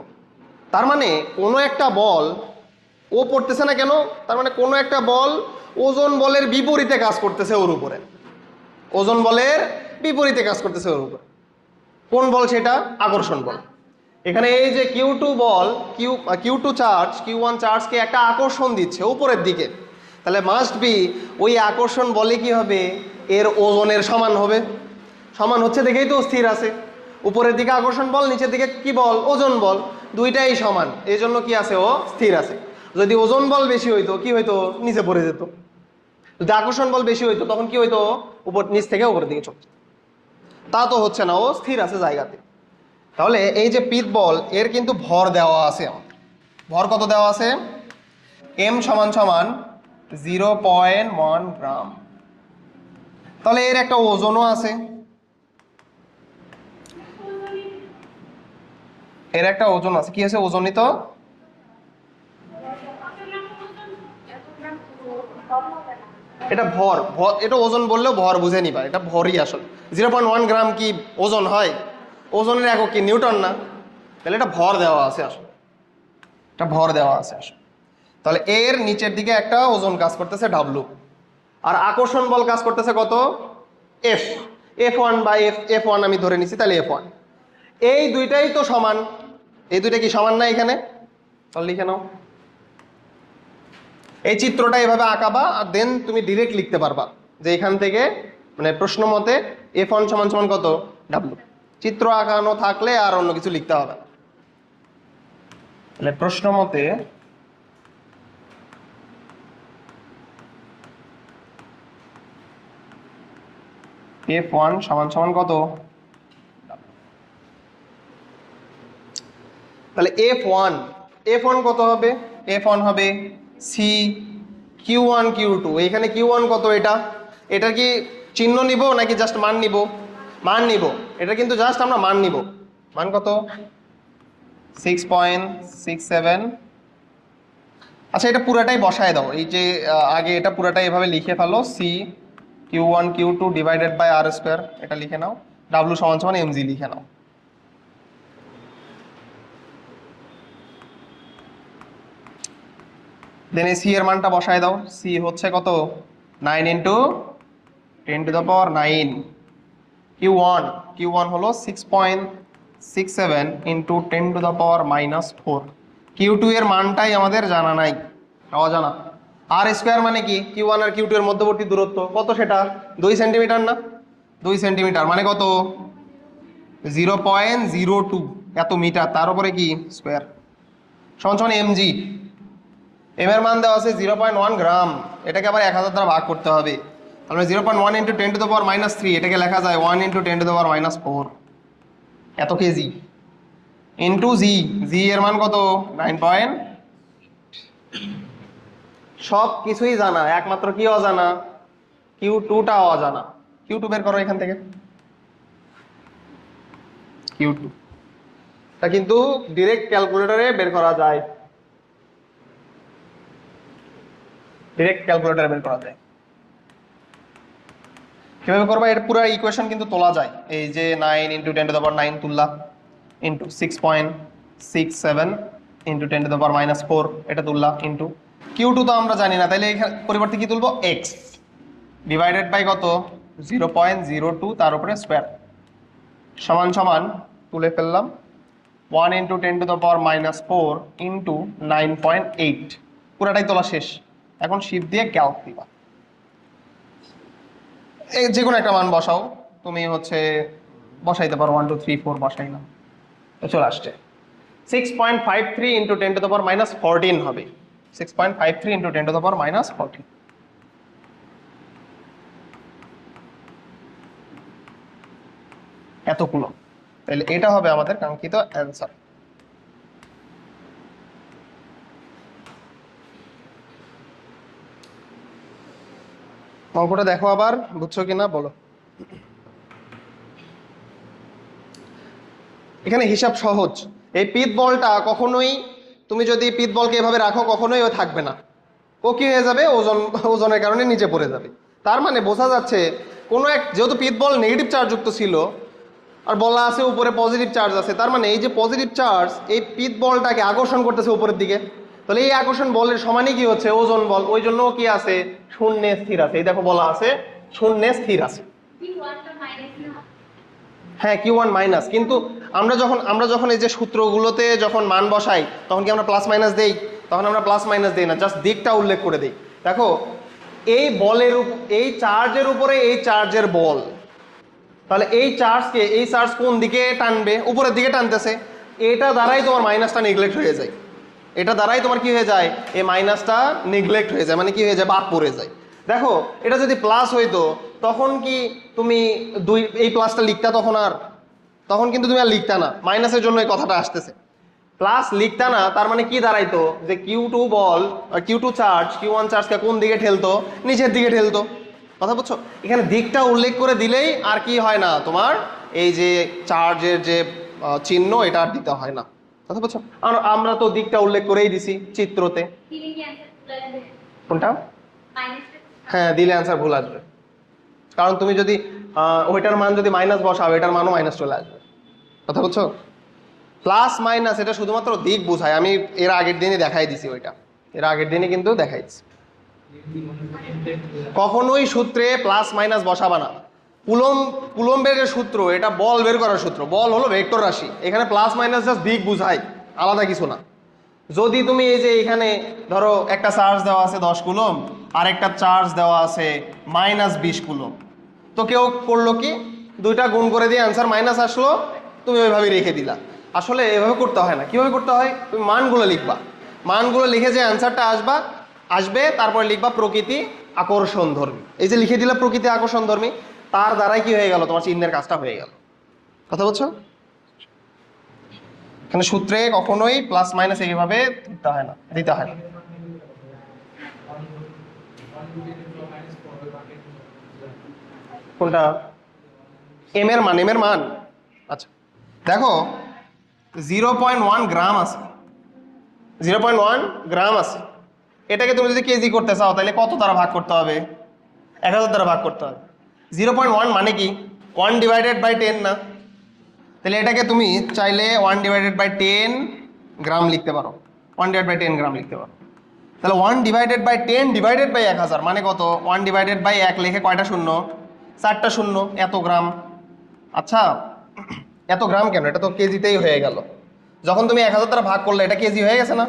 তার মানে কোনো একটা বল ও পড়তেছে না কেন? তার মানে কোনো একটা বল ওজন বলের বিপরীতে কাজ করতেছে ওর উপরে। ওজন বলের বিপরীতে কাজ করতেছে ওর উপরে। কোন বল সেটা? আকর্ষণ বল। এখানে এই যে Q2 বল, Q2 চার্জ Q1 চার্জকে একটা আকর্ষণ দিচ্ছে উপরের দিকে, তাহলে মাস্ট বি ওই আকর্ষণ বলে কি হবে? এর ওজনের সমান হবে। সমান হচ্ছে দেখেই তো স্থির আছে। উপরের দিকে আকর্ষণ বল, নিচের দিকে কি বল? ওজন বল। দুইটাই সমান, এই জন্য কি আছে? ও স্থির আছে। যদি ওজন বল বেশি হইতো কি হইতো? নিচে পড়ে যেত। যদি আকর্ষণ বল বেশি হইতো তখন কি হইতো? উপর, নিচ থেকে উপরের দিকে চলছে। তা তো হচ্ছে না, ও স্থির আছে জায়গাতে। তাহলে এই যে পিত বল এর কিন্তু ভর দেওয়া আছে। ভর কত দেওয়া আছে? m সমান সমান 0.1 গ্রাম। তাহলে এর একটা ওজনও আছে, এর একটা ওজন আছে। কি আছে? ওজনই তো। এটা ভর, এটা ওজন বললেও ভর বুঝে নিবা, এটা ভরই আসলে। 0.1 গ্রাম কি ওজন হয়? ওজনের একক কি নিউটন না? তাহলে এটা ভর দেওয়া আছে আসলে, এটা ভর দেওয়া আছে আসলে। তাহলে এর নিচের দিকে একটা ওজন কাজ করতেছে W, আর আকর্ষণ বল কাজ করতেছে কত? F। F1 বা F1 আমি ধরে নিছি, তাহলে F1। এই দুইটাই তো সমান। এই দুইটা কি সমান না এখানে? তাহলে লিখে নাও। এই চিত্রটা এভাবে আঁকাবা আর দেন তুমি ডিরেক্ট লিখতে পারবা যে এখান থেকে মানে প্রশ্ন মতে F1 সমান সমান কত? W। চিত্র আঁকানো থাকলে আর অন্য কিছু লিখতে হবে না। তাহলে প্রশ্ন মতে F1 সমান সমান কত? তাহলে F1 কত হবে? F1 হবে C Q1 Q2। এখানে Q1 কত? এটা কি চিহ্ন নিব নাকি জাস্ট মান নিব? মান নিব। এটা কিন্তু জাস্ট আমরা মান নিব। মান কত? 6.67। আচ্ছা এটা পুরাটাই বসায় দাও। এই যে আগে এটা পুরাটাই এভাবে লিখে ফেলো, C Q1 Q2 divided by R square, এটা লিখে নাও। W সমান সমান mg লিখে নাও। দেন এই C এর মানটা বসায় দাও। C হচ্ছে কত? 9 × 10⁻৯ কিউ ওয়ান হলো 6.67 ইন্টু 10⁻⁻⁴। কিউ টু এর মানটাই আমাদের জানা নাই, অজানা। আর স্কোয়ার মানে কি, কিউ1 আর কিউ2 এর মধ্যবর্তী দূরত্ব কত, সেটা 2 সেন্টিমিটার না, 2 সেন্টিমিটার মানে কত 0.02 এত মিটার, তার উপরে কি স্কোয়ার সমান এমজি। এম এর মান দেওয়া আছে 0.1 গ্রাম, এটাকে আবার 1000 দ্বারা ভাগ করতে হবে, তাহলে 0.1 ইন্টু 10⁻³ এটাকে লেখা যায় 1 ইন্টু 10⁻⁴ এত কেজি ইন্টু জি, জি এর মান কত 9. সব কিছুই জানা, একমাত্র কি অজানা, কিউ2টা অজানা। কিউ2 বের করো এখান থেকে, কিউ2 তা কিন্তু ডিরেক্ট ক্যালকুলেটরে বের করা যায়, ডিরেক্ট ক্যালকুলেটরে বের করা যায়। কিভাবে করবা, এর পুরো ইকুয়েশন কিন্তু তোলা যায়, এই যে 9 ইন্টু 10⁻⁹ তুললা ইন্টু 6.67 ইন্টু 10⁻⁴ এটা তুললা ইন্টু কিউ2 তো আমরা জানি না, তাইলে এখানে পরিবর্তে কি তুলবো, এক্স ডিভাইডেড বাই কত 0.02 তার উপরে স্কোয়ার সমান সমান তুলে ফেললাম 1 ইন্টু 10⁻⁴ ইন্টু 9.8, পুরাটাই তোলা শেষ। এখন শিফট দিয়ে ক্যালক দিবা, এই যে কোনো একটা মান বসাও, তুমি হচ্ছে বসাইতে পারো 1 2 3 4 বসাইলাম, তো চলে আসছে 6.53 ইন্টু 10⁻⁻14 হবে, 6.53 ইন্টু 10⁻⁻14 এত কুলম্ব। তাহলে এটা হবে আমাদের কাঙ্ক্ষিত অ্যান্সার। অঙ্কটা দেখো আবার, বুঝছো কিনা বলো। এখানে হিসাব সহজ, এই পিত বলটা কখনোই, তুমি যদি পিত বলকে এভাবে রাখো কখনোই ও থাকবে না, ও কি হয়ে যাবে, ওজনের কারণে নিচে পড়ে যাবে। তার মানে বোঝা যাচ্ছে কোনো এক, যেহেতু পিত বল নেগেটিভ চার্জ যুক্ত ছিল আর বলা আছে উপরে পজিটিভ চার্জ আছে, তার মানে এই যে পজিটিভ চার্জ এই পিত বলটাকে আকর্ষণ করতেছে উপরের দিকে, তাহলে এই আকর্ষণ বলের সমানই কি হচ্ছে ওজন বল, ওই জন্য কি আছে শূন্যে স্থির আছে, এই দেখো বলা আছে শূন্যে স্থির আছে। হ্যাঁ কিউ1 মাইনাস, কিন্তু আমরা যখন এই যে সূত্রগুলোতে যখন মান বসাই তখন কি আমরা প্লাস মাইনাস দেই, তখন আমরা প্লাস মাইনাস দেই না, জাস্ট দিকটা উল্লেখ করে দেই। দেখো এই বলের এই চার্জের উপরে এই চার্জের বল, তাহলে এই চার্জ কোন দিকে টানবে, উপরের দিকে টানতেছে, এটা দ্বারাই তোমার মাইনাসটা নেগলেক্ট হয়ে যায়, এটা দ্বারাই তোমার কি হয়ে যায়, এই মাইনাসটা নেগলেক্ট হয়ে যায়, মানে কি হয়ে যায়, বাদ পড়ে যায়। দেখো এটা যদি প্লাস হইতো তখন কি তুমি এই প্লাসটা লিখতা, তখন কিন্তু তুমি আর লিখতা না, মাইনাসের জন্য এই কথাটা আসতেছে, প্লাস লিখতা না, তার মানে কি দাঁড়াইতো যে কিউ2 বল কিউ2 চার্জ কিউ1 চার্জকে কোন দিকে ঠেলতো, নিচের দিকে ঠেলতো, কথা বুঝছো। এখানে দিকটা উল্লেখ করে দিলেই আর কি হয় না, তোমার এই যে চার্জের যে চিহ্ন এটা আর দিতে হয় না, কথা বুঝছো। আর আমরা তো দিকটা উল্লেখ করেই দিছি চিত্রতে, কোনটা, হ্যাঁ দিলে অ্যান্সার ভুল আসবে, কারণ তুমি যদি ওইটার মান যদি মাইনাস বসাও এটার মানও মাইনাস চলে আসবে, কথা বুঝছো। প্লাস মাইনাস এটা শুধুমাত্র দিক বোঝায়, আমি এর আগের দিনই দেখাই দিছি, ওইটা এর আগের দিনই কিন্তু দেখাইছি। কখনোই সূত্রে প্লাস মাইনাস বসাবা না, কুলম্বের যে সূত্র এটা বল বের করার সূত্র, বল হলো ভেক্টর রাশি, এখানে প্লাস মাইনাস জাস্ট দিক বুঝায়, আলাদা কিছু না। যদি তুমি এই যে এখানে ধরো একটা চার্জ দেওয়া আছে 10 কুলম্ব আর একটা চার্জ দেওয়া আছে -20 কুলম্ব, তো কেউ করলো কি দুইটা গুণ করে দিয়ে অ্যান্সার মাইনাস আসলো, তুমি ওইভাবে রেখে দিলা। আসলে এভাবে করতে হয় না, কিভাবে করতে হয়, তুমি মানগুলো লিখবা, মানগুলো লিখে যে অ্যান্সারটা আসবে তারপরে লিখবা প্রকৃতি আকর্ষণধর্মী, এই যে লিখে দিলা প্রকৃতি আকর্ষণধর্মী, তার দ্বারাই কি হয়ে গেল, তোমার চিহ্নের কাজটা হয়ে গেল, কথা বলছো। এখানে সূত্রে কখনোই প্লাস মাইনাস এইভাবে দিতে হয় না। কোনটা, এম এর মান, আচ্ছা দেখো 0.1 গ্রাম আছে, 0.1 গ্রাম আছে, এটাকে তুমি যদি কেজি করতে চাও তাহলে কত দ্বারা ভাগ করতে হবে, 1000 দ্বারা ভাগ করতে হবে। 0.1 মানে কি 1/10 না, তাহলে এটাকে তুমি চাইলে 1/10 গ্রাম লিখতে পারো, 1/10 গ্রাম লিখতে পারো। তাহলে 1/10 ডিভাইডেড বাই 1000 মানে কত, 1/1 লিখে কয়টা শূন্য, 4টা শূন্য, এত গ্রাম, আচ্ছা, এত গ্রাম কেন? এটা তো কেজিতেই হয়ে গেল। যখন তুমি 1000 দ্বারা ভাগ করলে এটা কেজি হয়ে গেছে না?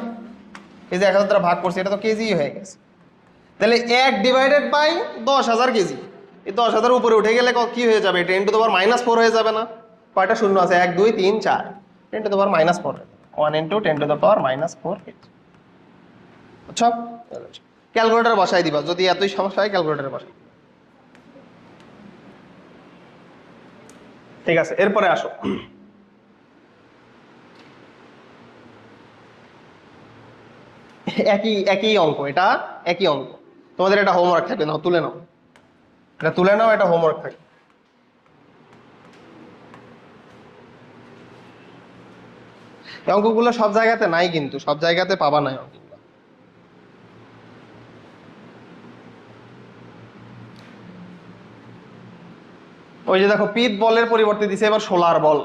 এই যে 1000 দ্বারা ভাগ করছে এটা তো কেজি হয়ে গেছে। তাহলে 1 ডিভাইডেড বাই 10,000 কেজি, এই 10,000 উপরে উঠে গেলে কি হয়ে যাবে? 10⁻⁻4 হয়ে যাবে না? কয়টা শূন্য আছে? 1 2 3 4, 10⁻⁻4, 1 ইন্টু 10⁻⁻4 কেজি। আচ্ছা, ক্যালকুলেটার বসাই দিবা, যদি এতই সমস্যা হয় ক্যালকুলেটার বসাই। ঠিক আছে, এরপরে আসো। একই একই অঙ্ক, এটা একই অঙ্ক। তোমাদের এটা হোমওয়ার্ক থাকবে, নাও তুলে নাও, এটা তুলে নাও, এটা হোমওয়ার্ক থাকবে। এই অঙ্কগুলো সব জায়গাতে নাই, কিন্তু সব জায়গাতে পাবা না অঙ্কগুলো। ওই যে দেখো, পিত বলের পরিবর্তে দিছে এবার সোলার বল।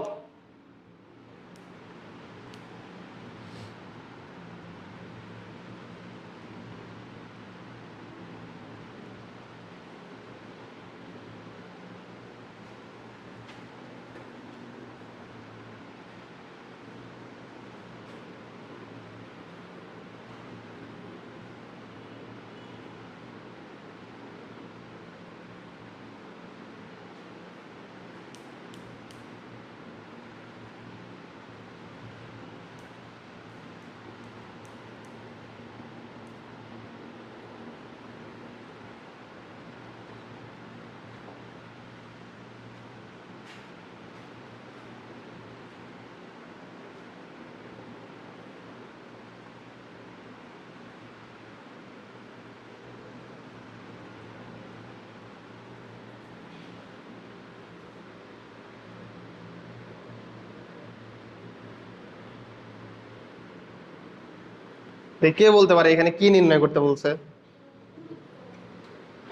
কে বলতে পারে এখানে কি নির্ণয় করতে বলছে?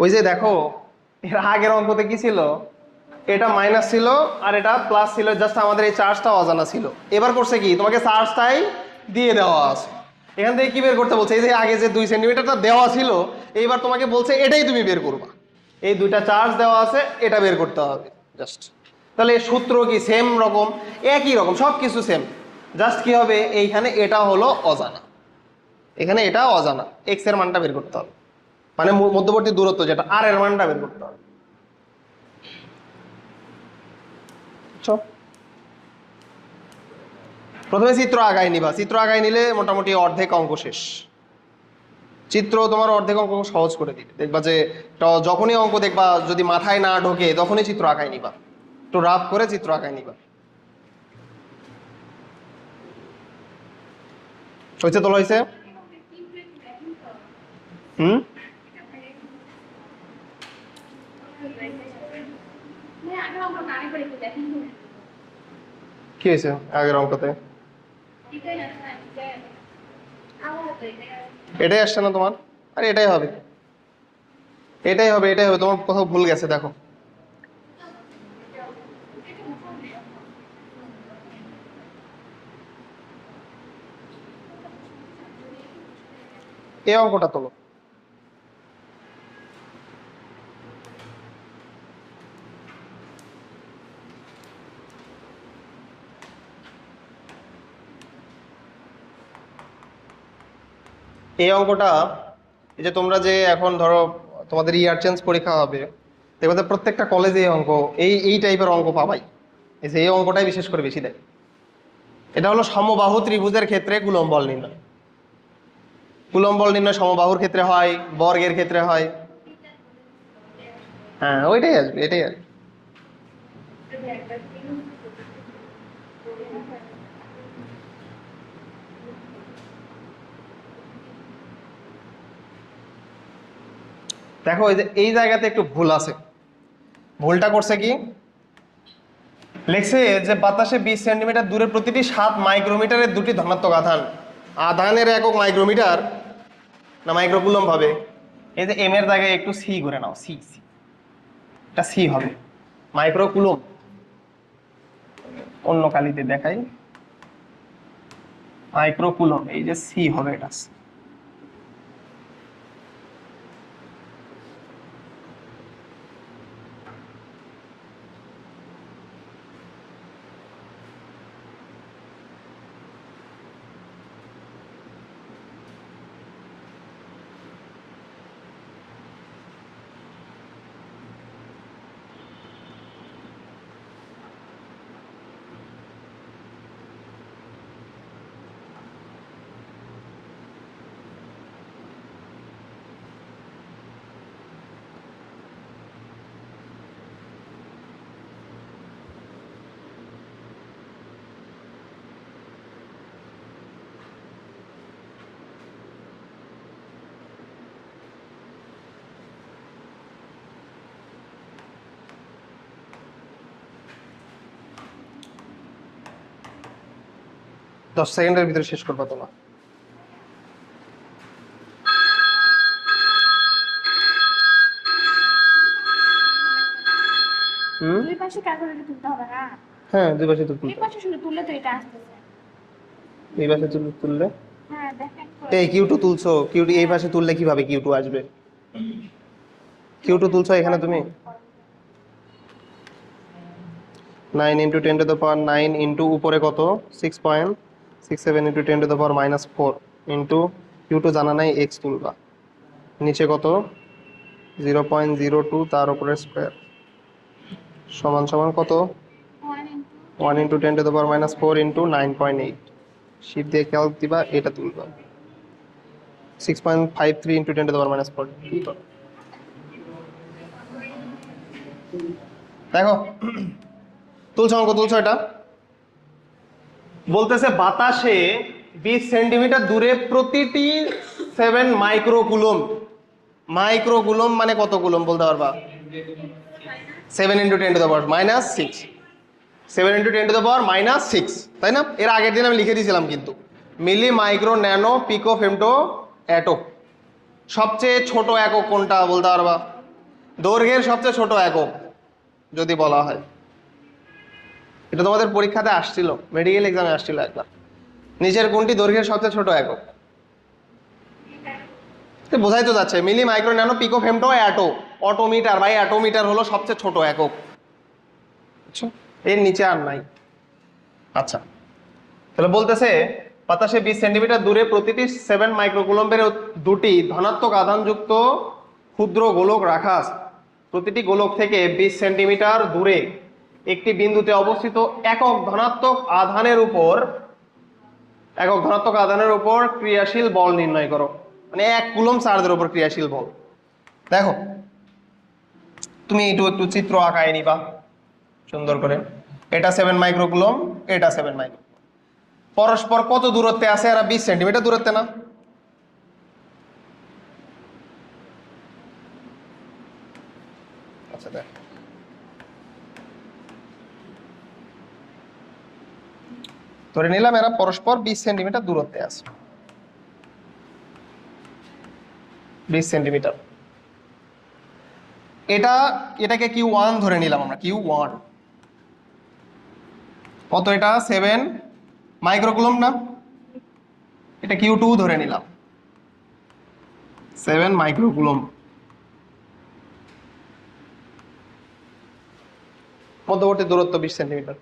ওই যে দেখো, এর আগের অঙ্কতে কি ছিল? এটা মাইনাস ছিল আর এটা প্লাস ছিল, জাস্ট আমাদের এই চার্জটা অজানা ছিল। এবার করছে কি, তোমাকে চার্জটাই দিয়ে দেওয়া আছে। এখান থেকে কি বের করতে বলছে? এই যে আগে যে 2 সেন্টিমিটারটা দেওয়া ছিল, এইবার তোমাকে বলছে এটাই তুমি বের করবা। এই দুইটা চার্জ দেওয়া আছে, এটা বের করতে হবে জাস্ট। তাহলে এর সূত্র কি? সেম রকম, একই রকম, সব কিছু সেম। জাস্ট কি হবে, এইখানে এটা হলো অজানা, এখানে এটা অজানা, এক্স এর মানটা বের করতে হবে, মানে মধ্যবর্তী দূরত্ব যেটা, আর এর মানটা বের করতে হবে। বুঝছো? প্রথমে চিত্র আগায় নিবা, চিত্র আগায় নিলে মোটামুটি অর্ধেক অঙ্ক শেষ। চিত্র তোমার অর্ধেক অঙ্ক সহজ করে দিবে, দেখবা যে যখনই অঙ্ক দেখবা যদি মাথায় না ঢোকে তখনই চিত্র আঁকায় নিবা, একটু রাফ করে চিত্র আঁকায় নিবা। হয়েছে? তোলা হয়েছে? হুম, কি হয়েছে আগের অঙ্কতে? এটাই আসছে না তোমার? আরে এটাই হবে, এটাই হবে, এটাই হবে, তোমার কোথাও ভুল গেছে দেখো। এই অঙ্কটা তোলো। এই অঙ্কটা, এই যে তোমরা যে এখন ধরো তোমাদের ইয়ার চেঞ্জ পরীক্ষা হবে, দেখবে যে প্রত্যেকটা কলেজে এই অঙ্ক, এই টাইপের অঙ্ক পাবাই। এই যে এই অঙ্কটাই বিশেষ করে বেশি দেয়। এটা হলো সমবাহু ত্রিভুজের ক্ষেত্রে কুলম্ব বল নির্ণয়। কুলম্ব বল নির্ণয় সমবাহুর ক্ষেত্রে হয়, বর্গের ক্ষেত্রে হয়। হ্যাঁ, ওইটাই আসবে, এটাই আসবে। দেখো এই যে এই জায়গাতে একটু ভুল আছে। ভুলটা করছে কি, লিখছে যে বাতাসে 20 সেন্টিমিটার দূরে প্রতিটি 7 মাইক্রোমিটারের দুটি ধনাত্মক আধান, আধানের একক মাইক্রোমিটার না মাইক্রোকুলম্ব হবে। এই যে এম এর জায়গায় একটু সি করে নাও, সি সি, এটা সি হবে, মাইক্রোকুলম্ব। অন্য কালিতে দেখাই, মাইক্রোকুলম্ব, এই যে সি হবে এটা। 10 সেকেন্ডের ভিতরে শেষ করবা তোমরা। দুই পাশে ক্যালকুলেটর তুলতে হবে না? হ্যাঁ, দুই পাশে তুলতে। দুই পাশে শুধু তুললে তো এটা আসতেছে। এই পাশে তুললে হ্যাঁ দেখেন। এই Q2 তুলছো, Q2 এই পাশে তুললে কিভাবে Q2 আসবে? Q2 তুলছো এখানে তুমি 9 × 10⁻9 ইন্টু উপরে কত 6.67 × 10⁻4 ইন্টু Q2 জানা নাই, x তুলবা, নিচে কত 0.02 তার উপরে স্কোয়ার সমান সমান কত 1 × 10⁻4 ইন্টু 9.8, শিপ দিয়ে ক্যালক দিবা, এটা তুলবা 6.53 × 10⁻4। কি করো দেখো, তুলছো অঙ্ক তুলছো। এটা বলতেছে বাতাসে 20 সেন্টিমিটার দূরে প্রতিটি 7 মাইক্রোকুলম। মাইক্রোকুলম মানে কত কুলম বলতে পারবা? 7 × 10⁻6, 7 × 10⁻6, তাই না? এর আগের দিন আমি লিখে দিয়েছিলাম কিন্তু। মিলি, মাইক্রো, ন্যানো, পিকো, ফেমটো, অ্যাটো। সবচেয়ে ছোট একক কোনটা বলতে পারবা? দৈর্ঘ্যের সবচেয়ে ছোট একক যদি বলা হয়, এটা তোমাদের পরীক্ষাতে আসছিল, মেডিকেল এক্সামে আসছিল একবার। নিচের কোনটি দৈর্ঘ্যের সবচেয়ে ছোট একক? বোঝাই তো যাচ্ছে, মিলি, মাইক্রো, ন্যানো, পিকো, ফেমটো, অ্যাটো। অটোমিটার বা অ্যাটোমিটার হলো সবচেয়ে ছোট একক, এর নিচে আর নাই। আচ্ছা, তাহলে বলতেছে বাতাসে 20 সেন্টিমিটার দূরে প্রতিটি 7 মাইক্রোকুলম্বের দুটি ধনাত্মক আধানযুক্ত ক্ষুদ্র গোলক রাখা আছে। প্রতিটি গোলক থেকে 20 সেন্টিমিটার দূরে একটি বিন্দুতে অবস্থিত একক ধনাত্মক আধানের উপর ক্রিয়াশীল বল নির্ণয় করো। মানে 1 কুলম চার্জের উপর ক্রিয়াশীল বল। দেখো, তুমি একটু চিত্র আঁকায় নিবা সুন্দর করে। এটা 7 মাইক্রোকুলম, এটা 7 মাইক্রো, পরস্পর কত দূরত্বে আছে? এরা 20 সেন্টিমিটার দূরত্বে না? আচ্ছা দেখ, ধরে নিলাম এরা পরস্পর 20 সেন্টিমিটার দূরত্বে আছে, 20 সেন্টিমিটার। এটাকে Q1 ধরে নিলাম আমরা, Q1 কত? এটা 7 মাইক্রোকুলম না? এটা Q2 ধরে নিলাম, 7 মাইক্রোকুলম। মধ্যবর্তী দূরত্ব 20 সেন্টিমিটার।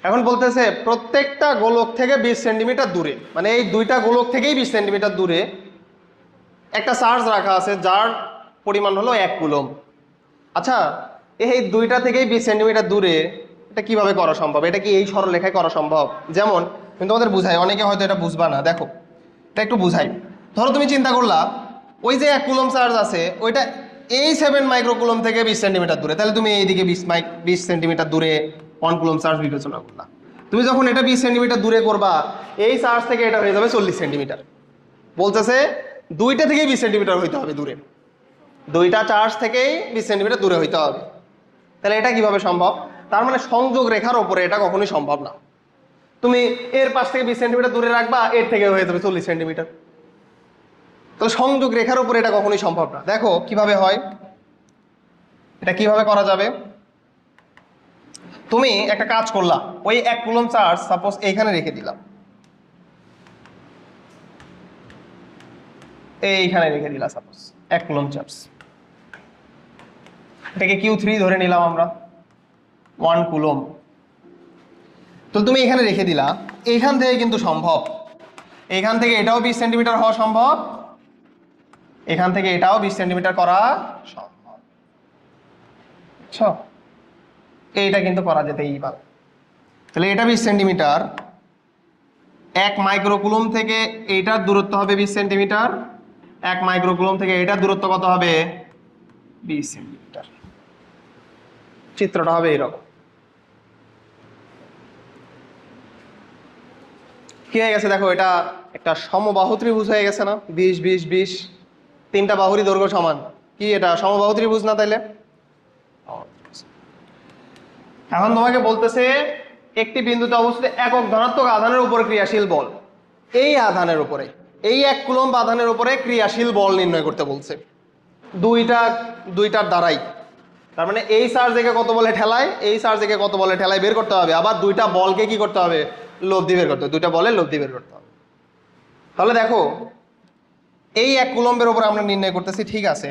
এখন বলতেছে প্রত্যেকটা গোলক থেকে 20 সেন্টিমিটার দূরে, মানে এই দুইটা গোলক থেকেই 20 সেন্টিমিটার দূরে একটা চার্জ রাখা আছে যার পরিমাণ হলো 1 কুলম। আচ্ছা, এই দুইটা থেকেই 20 সেন্টিমিটার দূরে এটা কিভাবে করা সম্ভব? এটা কি এই সরলরেখায় করা সম্ভব? যেমন আমি তোমাদের বুঝাই, অনেকে হয়তো এটা বুঝবা না। দেখো, এটা একটু বুঝাই। ধরো তুমি চিন্তা করলা ওই যে 1 কুলম চার্জ আছে ওইটা এই 7 মাইক্রোকুলম থেকে 20 সেন্টিমিটার দূরে, তাহলে তুমি এইদিকে 20 সেন্টিমিটার দূরে 1 কুলম চার্জ বিবেচনা করলা। তুমি যখন এটা 20 সেন্টিমিটার দূরে করবা, এই চার্জ থেকে এটা হয়ে যাবে 40 সেন্টিমিটার। বলতেছে দুইটা থেকেই 20 সেন্টিমিটার হইতে হবে দূরে, দুইটা চার্জ থেকেই 20 সেন্টিমিটার দূরে হইতে হবে। তাহলে এটা কিভাবে সম্ভব? তার মানে সংযোগ রেখার ওপরে এটা কখনোই সম্ভব না। তুমি এর পাশ থেকে 20 সেন্টিমিটার দূরে রাখবা, এর থেকে হয়ে যাবে 40 সেন্টিমিটার। তাহলে সংযোগ রেখার উপরে এটা কখনোই সম্ভব না। দেখো কিভাবে হয়, এটা কিভাবে করা যাবে। তুমি একটা কাজ করলা, ওই 1 কুলম চার্জ সাপোজ এইখানে রেখে দিলাম, এইখানে রেখে দিলা সাপোজ 1 কুলম চার্জ, এটাকে Q3 ধরে নিলাম আমরা, 1 কুলম। তো তুমি এখানে রেখে দিলা, এইখান থেকে কিন্তু সম্ভব, এইখান থেকে এটাও 20 সেন্টিমিটার হওয়া সম্ভব, এখান থেকে এটাও 20 সেন্টিমিটার করা সম্ভব। আচ্ছা, এইটা কিন্তু করা যেতেই পারে। তাহলে এটা 20 সেন্টিমিটার, 1 মাইক্রোকুলম থেকে এইটার দূরত্ব হবে 20 সেন্টিমিটার, 1 মাইক্রোকুলম থেকে এটার দূরত্ব কত হবে? 20 সেন্টিমিটার। চিত্রটা হবে এরকম। কি হয়ে গেছে দেখো, এটা একটা সমবাহু ত্রিভুজ হয়ে গেছে না? 20 20 20, তিনটা বাহুরই দৈর্ঘ্য সমান। কি এটা সমবাহু ত্রিভুজ না? তাইলে এখন তোমাকে বলতেছে একটি বিন্দুতে অবস্থিত একক ধনাত্মক আধানের উপরে ক্রিয়াশীল বল, এই আধানের উপরে, এই 1 কুলম্ব আধানের উপরে ক্রিয়াশীল বল নির্ণয় করতে বলছে দুইটার দ্বারাই। তার মানে এই চার্জ একে কত বলে ঠেলায়, এই চার্জ একে কত বলে ঠেলায় বের করতে হবে, আবার দুইটা বলকে কি করতে হবে, লব্ধি বের করতে হবে, দুইটা বলের লব্ধি বের করতে হবে। তাহলে দেখো এই 1 কুলম্বের উপর আমরা নির্ণয় করতেছি, ঠিক আছে।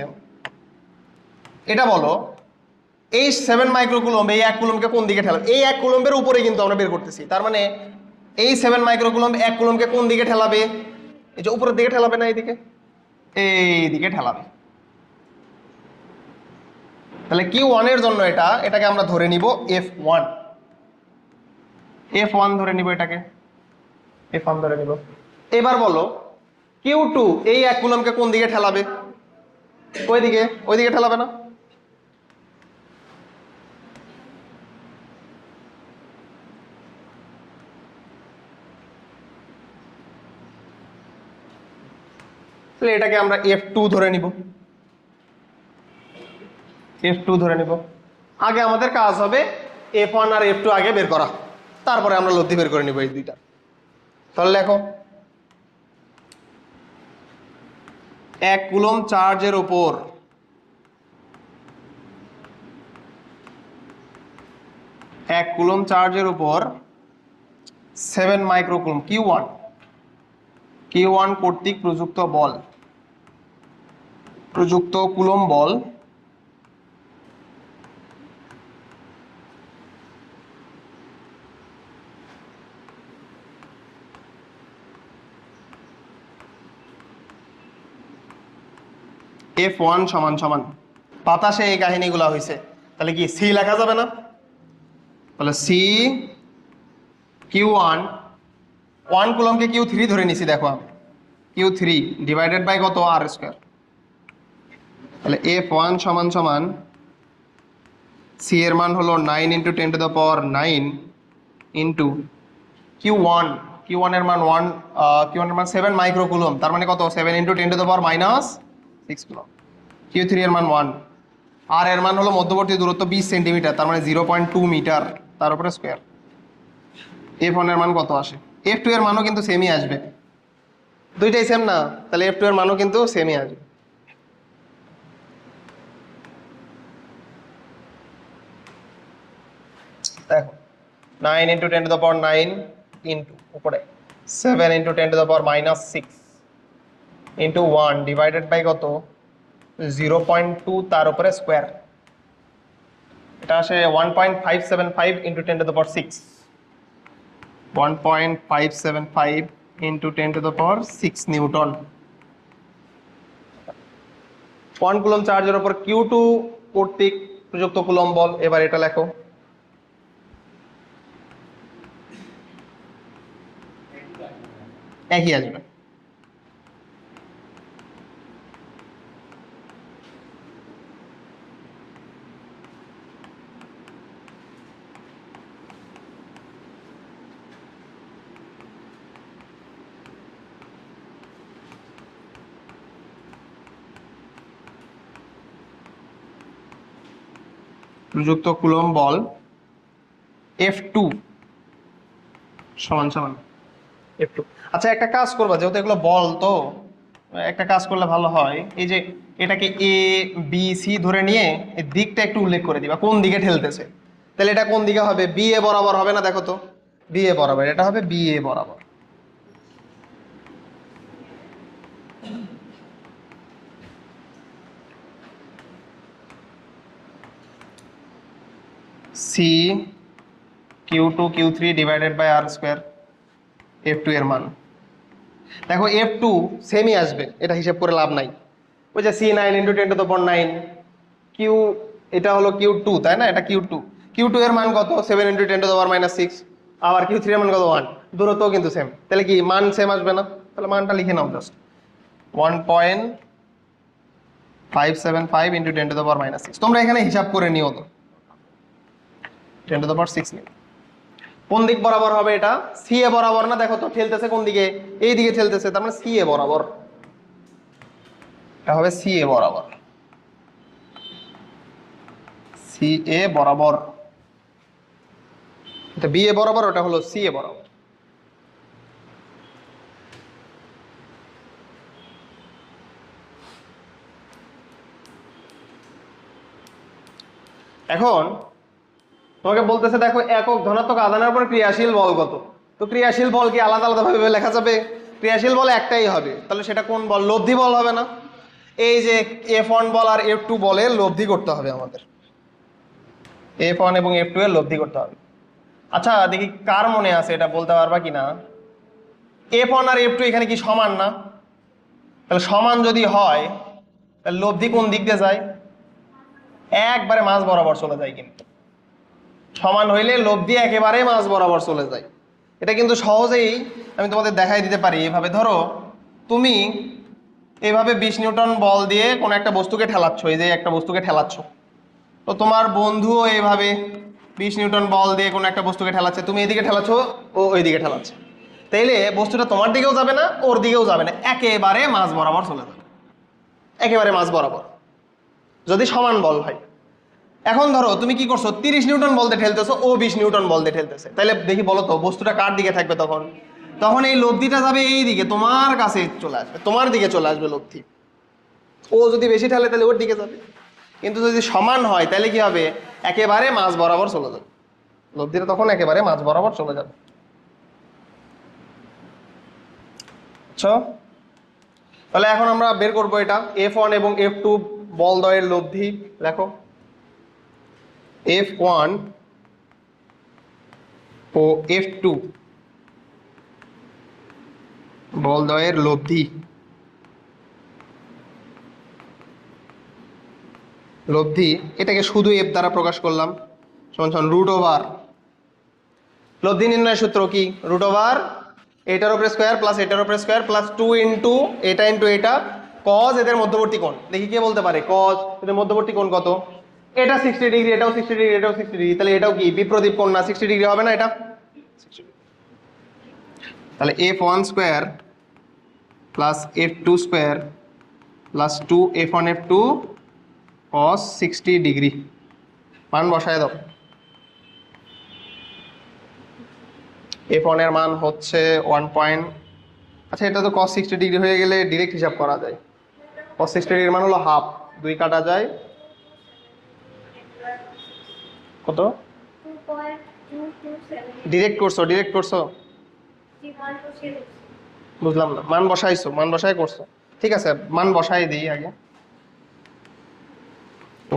এটা বলো এই 7 মাইক্রোকুলম্ব এই 1 কুলম্বকে কোন দিকে ঠেলাবে, এই 1 কুলম্বের উপরে কিন্তু আমরা বের করতেছি। তার মানে এই 7 মাইক্রোকুলম্ব 1 কুলম্বকে কোন দিকে ঠেলাবে, এই যে উপরের দিকে ঠেলাবে না, এইদিকে, এই দিকে ঠেলাবে। তাহলে Q1 এর জন্য এটাকে আমরা ধরে নিব F1, F1 ধরে নিব, এটাকে F1 ধরে নিব। এবার বলো Q2 এই 1 কুলম্বকে কোন দিকে ঠেলাবে, ওইদিকে ঠেলাবে না? তাহলে এটাকে আমরা F2 ধরে নিব, F2 ধরে নিব। আগে আমাদের কাজ হবে F1 আর F2 আগে বের করা, তারপরে আমরা লব্ধি বের করে নিব এই দুইটা। তাহলে দেখো 1 কুলম্ব চার্জের উপর 1 কুলম্ব চার্জের উপর 7 মাইক্রোকুলম্ব Q1 কর্তৃক প্রযুক্ত কুলম্ব বল F1 সমান সমান, বাতাসে এই কাহিনীগুলো হয়েছে, তাহলে কি সি লেখা যাবে না? তাহলে সি Q1 1 কুলম্বকে Q3 ধরে নিছি, দেখো আমি Q3 ডিভাইডেড বাই কত, আর স্কয়ার। তাহলে F1 সমান সমান সি এর মান হলো 9 × 10⁹ ইন্টু Q1 এর মান 7 মাইক্রোকুলম্ব, তার মানে কত, 7 × 10⁻⁶ কুলম্ব। Q3 এর মান 1, আর এর মান হলো মধ্যবর্তী দূরত্ব 20 সেন্টিমিটার, তার মানে 0.2 মিটার, তার উপরে স্কয়ার। F1 এর মান কত আসে, F2 এর মানও কিন্তু সেমই আসবে, দুইটাই সেম না, তাহলে F2 এর মানও কিন্তু সেমই আসবে। দেখো 9 × 10⁹ ইন্টু উপরে 7 × 10⁻⁶ ইন্টু 1 ডিভাইডেড বাই কত, 0.2, তার উপরে স্কয়ার। এটা আসে 1.575 × 10⁶, 1.575 × 10⁶ নিউটন। 1 কুলম্ব চার্জের উপর Q2 কর্তৃক প্রযুক্ত কুলম্ব বল, এবার এটা লেখো। একই আসবে। প্রযুক্ত কুলম্ব বল F2 সমান সমান F2। আচ্ছা একটা কাজ করবা, যেহেতু এগুলো বল, তো একটা কাজ করলে ভালো হয়, এই যে এটাকে A B C ধরে নিয়ে এই দিকটা একটু উল্লেখ করে দিবা, কোন দিকে ঠেলতেছে। তাহলে এটা কোন দিকে হবে, B A বরাবর হবে না, দেখো তো B A বরাবর, এটা হবে B A বরাবর। C Q2 Q3 divided by R square, F2 এর মান দেখো F2 সেমই আসবে, এটা হিসাব করে লাভ নাই। ওই যে C9 × 10⁹ Q, এটা হলো Q2 তাই না, এটা Q2 এর মান কত, 7 × 10⁻⁶, আবার Q3 এর মান কত, 1, দূরত্ব কিন্তু সেম, তাহলে কি মান সেম আসবে না? তাহলে মানটা লিখে নাও জাস্ট 1.575 × 10⁻⁶। তোমরা এখানে হিসাব করে নিও তো 10⁶ নিও। কোন দিক বরাবর হবে এটা, সি এ বরাবর না, দেখো তো ঠেলতেছে কোন দিকে, এই দিকে ঠেলতেছে, তার মানে সি এ বরাবর, এটা হবে সি এ বরাবর, সি এ বরাবর। এটা বি এ বরাবর, ওটা হলো সি এ বরাবর। এখন তোমাকে বলতেছে দেখো একক ধনাত্মক আধানের উপর ক্রিয়াশীল বল কত। তো ক্রিয়াশীল বল কি আলাদা আলাদা ভাবে লেখা যাবে? ক্রিয়াশীল বল একটাই হবে, তাহলে সেটা কোন বল? লব্ধি বল হবে না? এই যে F1 বল আর F2 বলের লব্ধি করতে হবে আমাদের, F1 এবং F2 এর লব্ধি করতে হবে। আচ্ছা দেখি কার মনে আছে, এটা বলতে পারবা কিনা। F1 আর F2 এখানে কি সমান না? তাহলে সমান যদি হয় তাহলে লব্ধি কোন দিক দিয়ে যায়? একবারে মাঝ বরাবর চলে যায়। কিন্তু সমান হইলে লব্ধি একেবারে মাঝ বরাবর চলে যায়। এটা কিন্তু সহজেই আমি তোমাদের দেখাই দিতে পারি। এভাবে ধরো তুমি এইভাবে 20 নিউটন বল দিয়ে কোনো একটা বস্তুকে ঠেলাচ্ছ, এই যে একটা বস্তুকে ঠেলাচ্ছ, তো তোমার বন্ধুও এইভাবে 20 নিউটন বল দিয়ে কোনো একটা বস্তুকে ঠেলাচ্ছে, তুমি এদিকে ঠেলাচ্ছ, ও ওইদিকে ঠেলাচ্ছে। তাইলে বস্তুটা তোমার দিকেও যাবে না, ওর দিকেও যাবে না, একেবারে মাঝ বরাবর চলে যাবে, একেবারে মাঝ বরাবর, যদি সমান বল হয়। এখন ধরো তুমি কি করছো, 30 নিউটন বল দিয়ে ঠেলতেছো, ও 20 নিউটন বল দিয়ে ঠেলতেছে, তাহলে দেখি বলো তো বস্তুটা কার দিকে থাকবে তখন? তখন এই লব্ধিটা যাবে এই দিকে, তোমার কাছে চলে আসবে, তোমার দিকে চলে আসবে লব্ধি। ও যদি বেশি ঠেলে তাহলে ওর দিকে যাবে, কিন্তু যদি সমান হয় তাহলে কি হবে? একেবারে মাঝ বরাবর চলে যাবে, লব্ধিটা তখন একেবারে মাঝ বরাবর চলে যাবে। বুঝছো? তাহলে এখন আমরা বের করবো এটা, F1 এবং F2 বল দ্বয়ের লব্ধি। দেখো F1 ও F2 বল দ্বয়ের লব্ধি, লব্ধি এটাকে শুধু এফ দ্বারা প্রকাশ করলাম, সমান সমান রুট ওভার, লব্ধি নির্ণয় সূত্র কি? রুট ওভার এটার উপরে স্কোয়ার প্লাস এটার উপরে স্কোয়ার প্লাস 2 ইন্টু এটা কজ এদের মধ্যবর্তী কোণ। দেখি কে বলতে পারে কজ এদের মধ্যবর্তী কোণ কত? এটা 60 ডিগ্রি, এটাও 60 ডিগ্রি, এটাও 60 ডিগ্রি, তাহলে এটাও কি বিপ্রদীপ কোণ না? 60 ডিগ্রি হবে না এটা? তাহলে F1 square plus F2 square plus 2 F1 F2 cos 60 degree, মান বসায় দাও। F1 এর মান হচ্ছে 1 পয়েন্ট, আচ্ছা এটা তো cos 60 ডিগ্রি হয়ে গেলে ডিরেক্ট হিসাব করা যায়। cos 60 ডিগ্রির মান হলো হাফ, 2 কাটা যায় কত? 2.227 ডিরেক্ট করছো, ডিরেক্ট করছো? বুঝলাম না, মান বসাইছো, মান বসাই করছো, ঠিক আছে মান বসাই দিই আগে।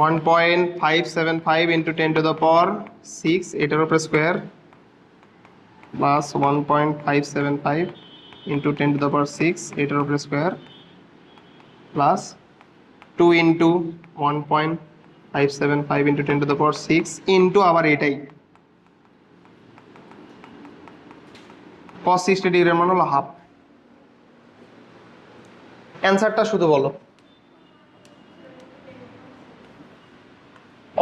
1.575 ইন্টু 10⁶, এটার উপরে স্কোয়ার প্লাস 1.575 ইন্টু 10⁶, এটার উপরে square plus 2 into 1.575 into 10⁶ into আবার এটাই cos 60 ডিগ্রির মান হলো হাফ। অ্যান্সারটা শুধু বলো।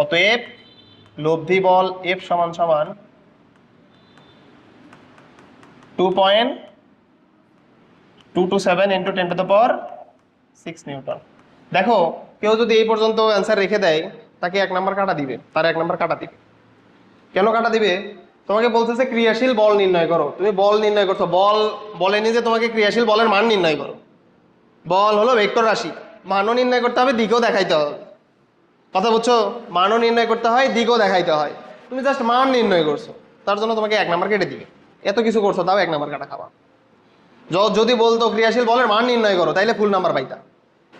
অতএব লব্ধি বল F সমান সমান 2.227 ইন্টু 10⁶ নিউটন। দেখো কেউ যদি এই পর্যন্ত অ্যান্সার রেখে দেয় তাকে 1 নাম্বার কাটা দিবে, তার 1 নাম্বার কাটা দিবে। কেন কাটা দিবে? তোমাকে বলতেছে ক্রিয়াশীল বল নির্ণয় করো, তুমি বল নির্ণয় করছো, বল বলেনি যে তোমাকে ক্রিয়াশীল বলের মান নির্ণয় করো। বল হলো ভেক্টর রাশি, মানও নির্ণয় করতে হবে, দিকও দেখাইতে হবে। কথা বুঝছো? মানও নির্ণয় করতে হয়, দিকও দেখাইতে হয়। তুমি জাস্ট মান নির্ণয় করছো, তার জন্য তোমাকে 1 নাম্বার কেটে দিবে। এত কিছু করছো তাও 1 নাম্বার কাটা খাওয়া। যদি বলতো ক্রিয়াশীল বলের মান নির্ণয় করো তাইলে ফুল নাম্বার পাইতা।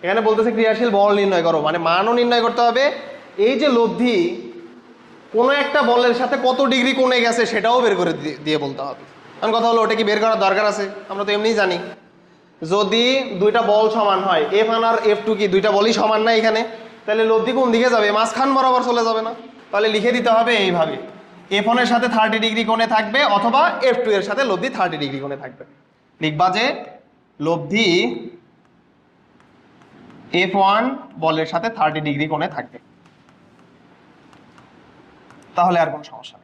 এখানে বলতেছে ক্রিয়াশীল বল নির্ণয় করো, মানে মানও নির্ণয় করতে হবে, এই যে লব্ধি কোনো একটা বলের সাথে কত ডিগ্রি কোণে গেছে সেটাও বের করে দিয়ে বলতে হবে। কারণ কথা হলো ওটা কি বের করার দরকার আছে? আমরা তো এমনিই জানি যদি দুইটা বল সমান হয়, F1 আর F2 কি দুইটা বলই সমান না এখানে, তাহলে লব্ধি কোন দিকে যাবে? মাঝখান বরাবর চলে যাবে না? তাহলে লিখে দিতে হবে এইভাবে, F1 এর সাথে 30 ডিগ্রি কোণে থাকবে অথবা F2 এর সাথে লব্ধি 30 ডিগ্রি কোণে থাকবে। লিখবা যে লব্ধি F1 বলের সাথে 30 ডিগ্রি কোণে থাকবে, তাহলে আর কোনো সমস্যা নেই।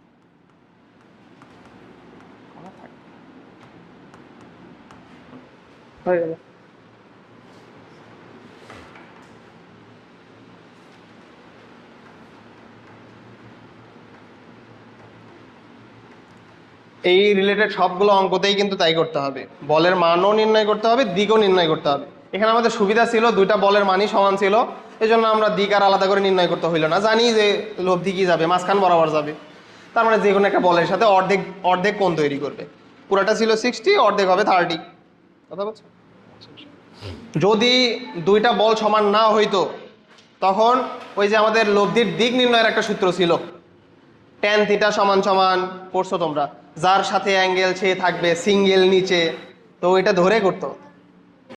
হয়ে গেল। এই রিলেটেড সবগুলো অঙ্কতেই কিন্তু তাই করতে হবে, বলের মানও নির্ণয় করতে হবে, দিকও নির্ণয় করতে হবে। এখানে আমাদের সুবিধা ছিল দুইটা বলের মানই সমান ছিল, এই জন্য আমরা দিক আর আলাদা করে নির্ণয় করতে হইলো না, জানি যে লব্ধি কি যাবে, মাঝখান বরাবর যাবে। তার মানে যে কোনো একটা বলের সাথে অর্ধেক অর্ধেক কোণ তৈরি করবে। পুরাটা ছিল 60, অর্ধেক হবে 30। কথা বলছো? যদি দুইটা বল সমান না হইতো তখন ওই যে আমাদের লব্ধির দিক নির্ণয়ের একটা সূত্র ছিল, tan থিটা সমান সমান, পড়ছো তোমরা, যার সাথে অ্যাঙ্গেল সে থাকবে সিঙ্গেল নিচে, তো এটা ধরে করতো।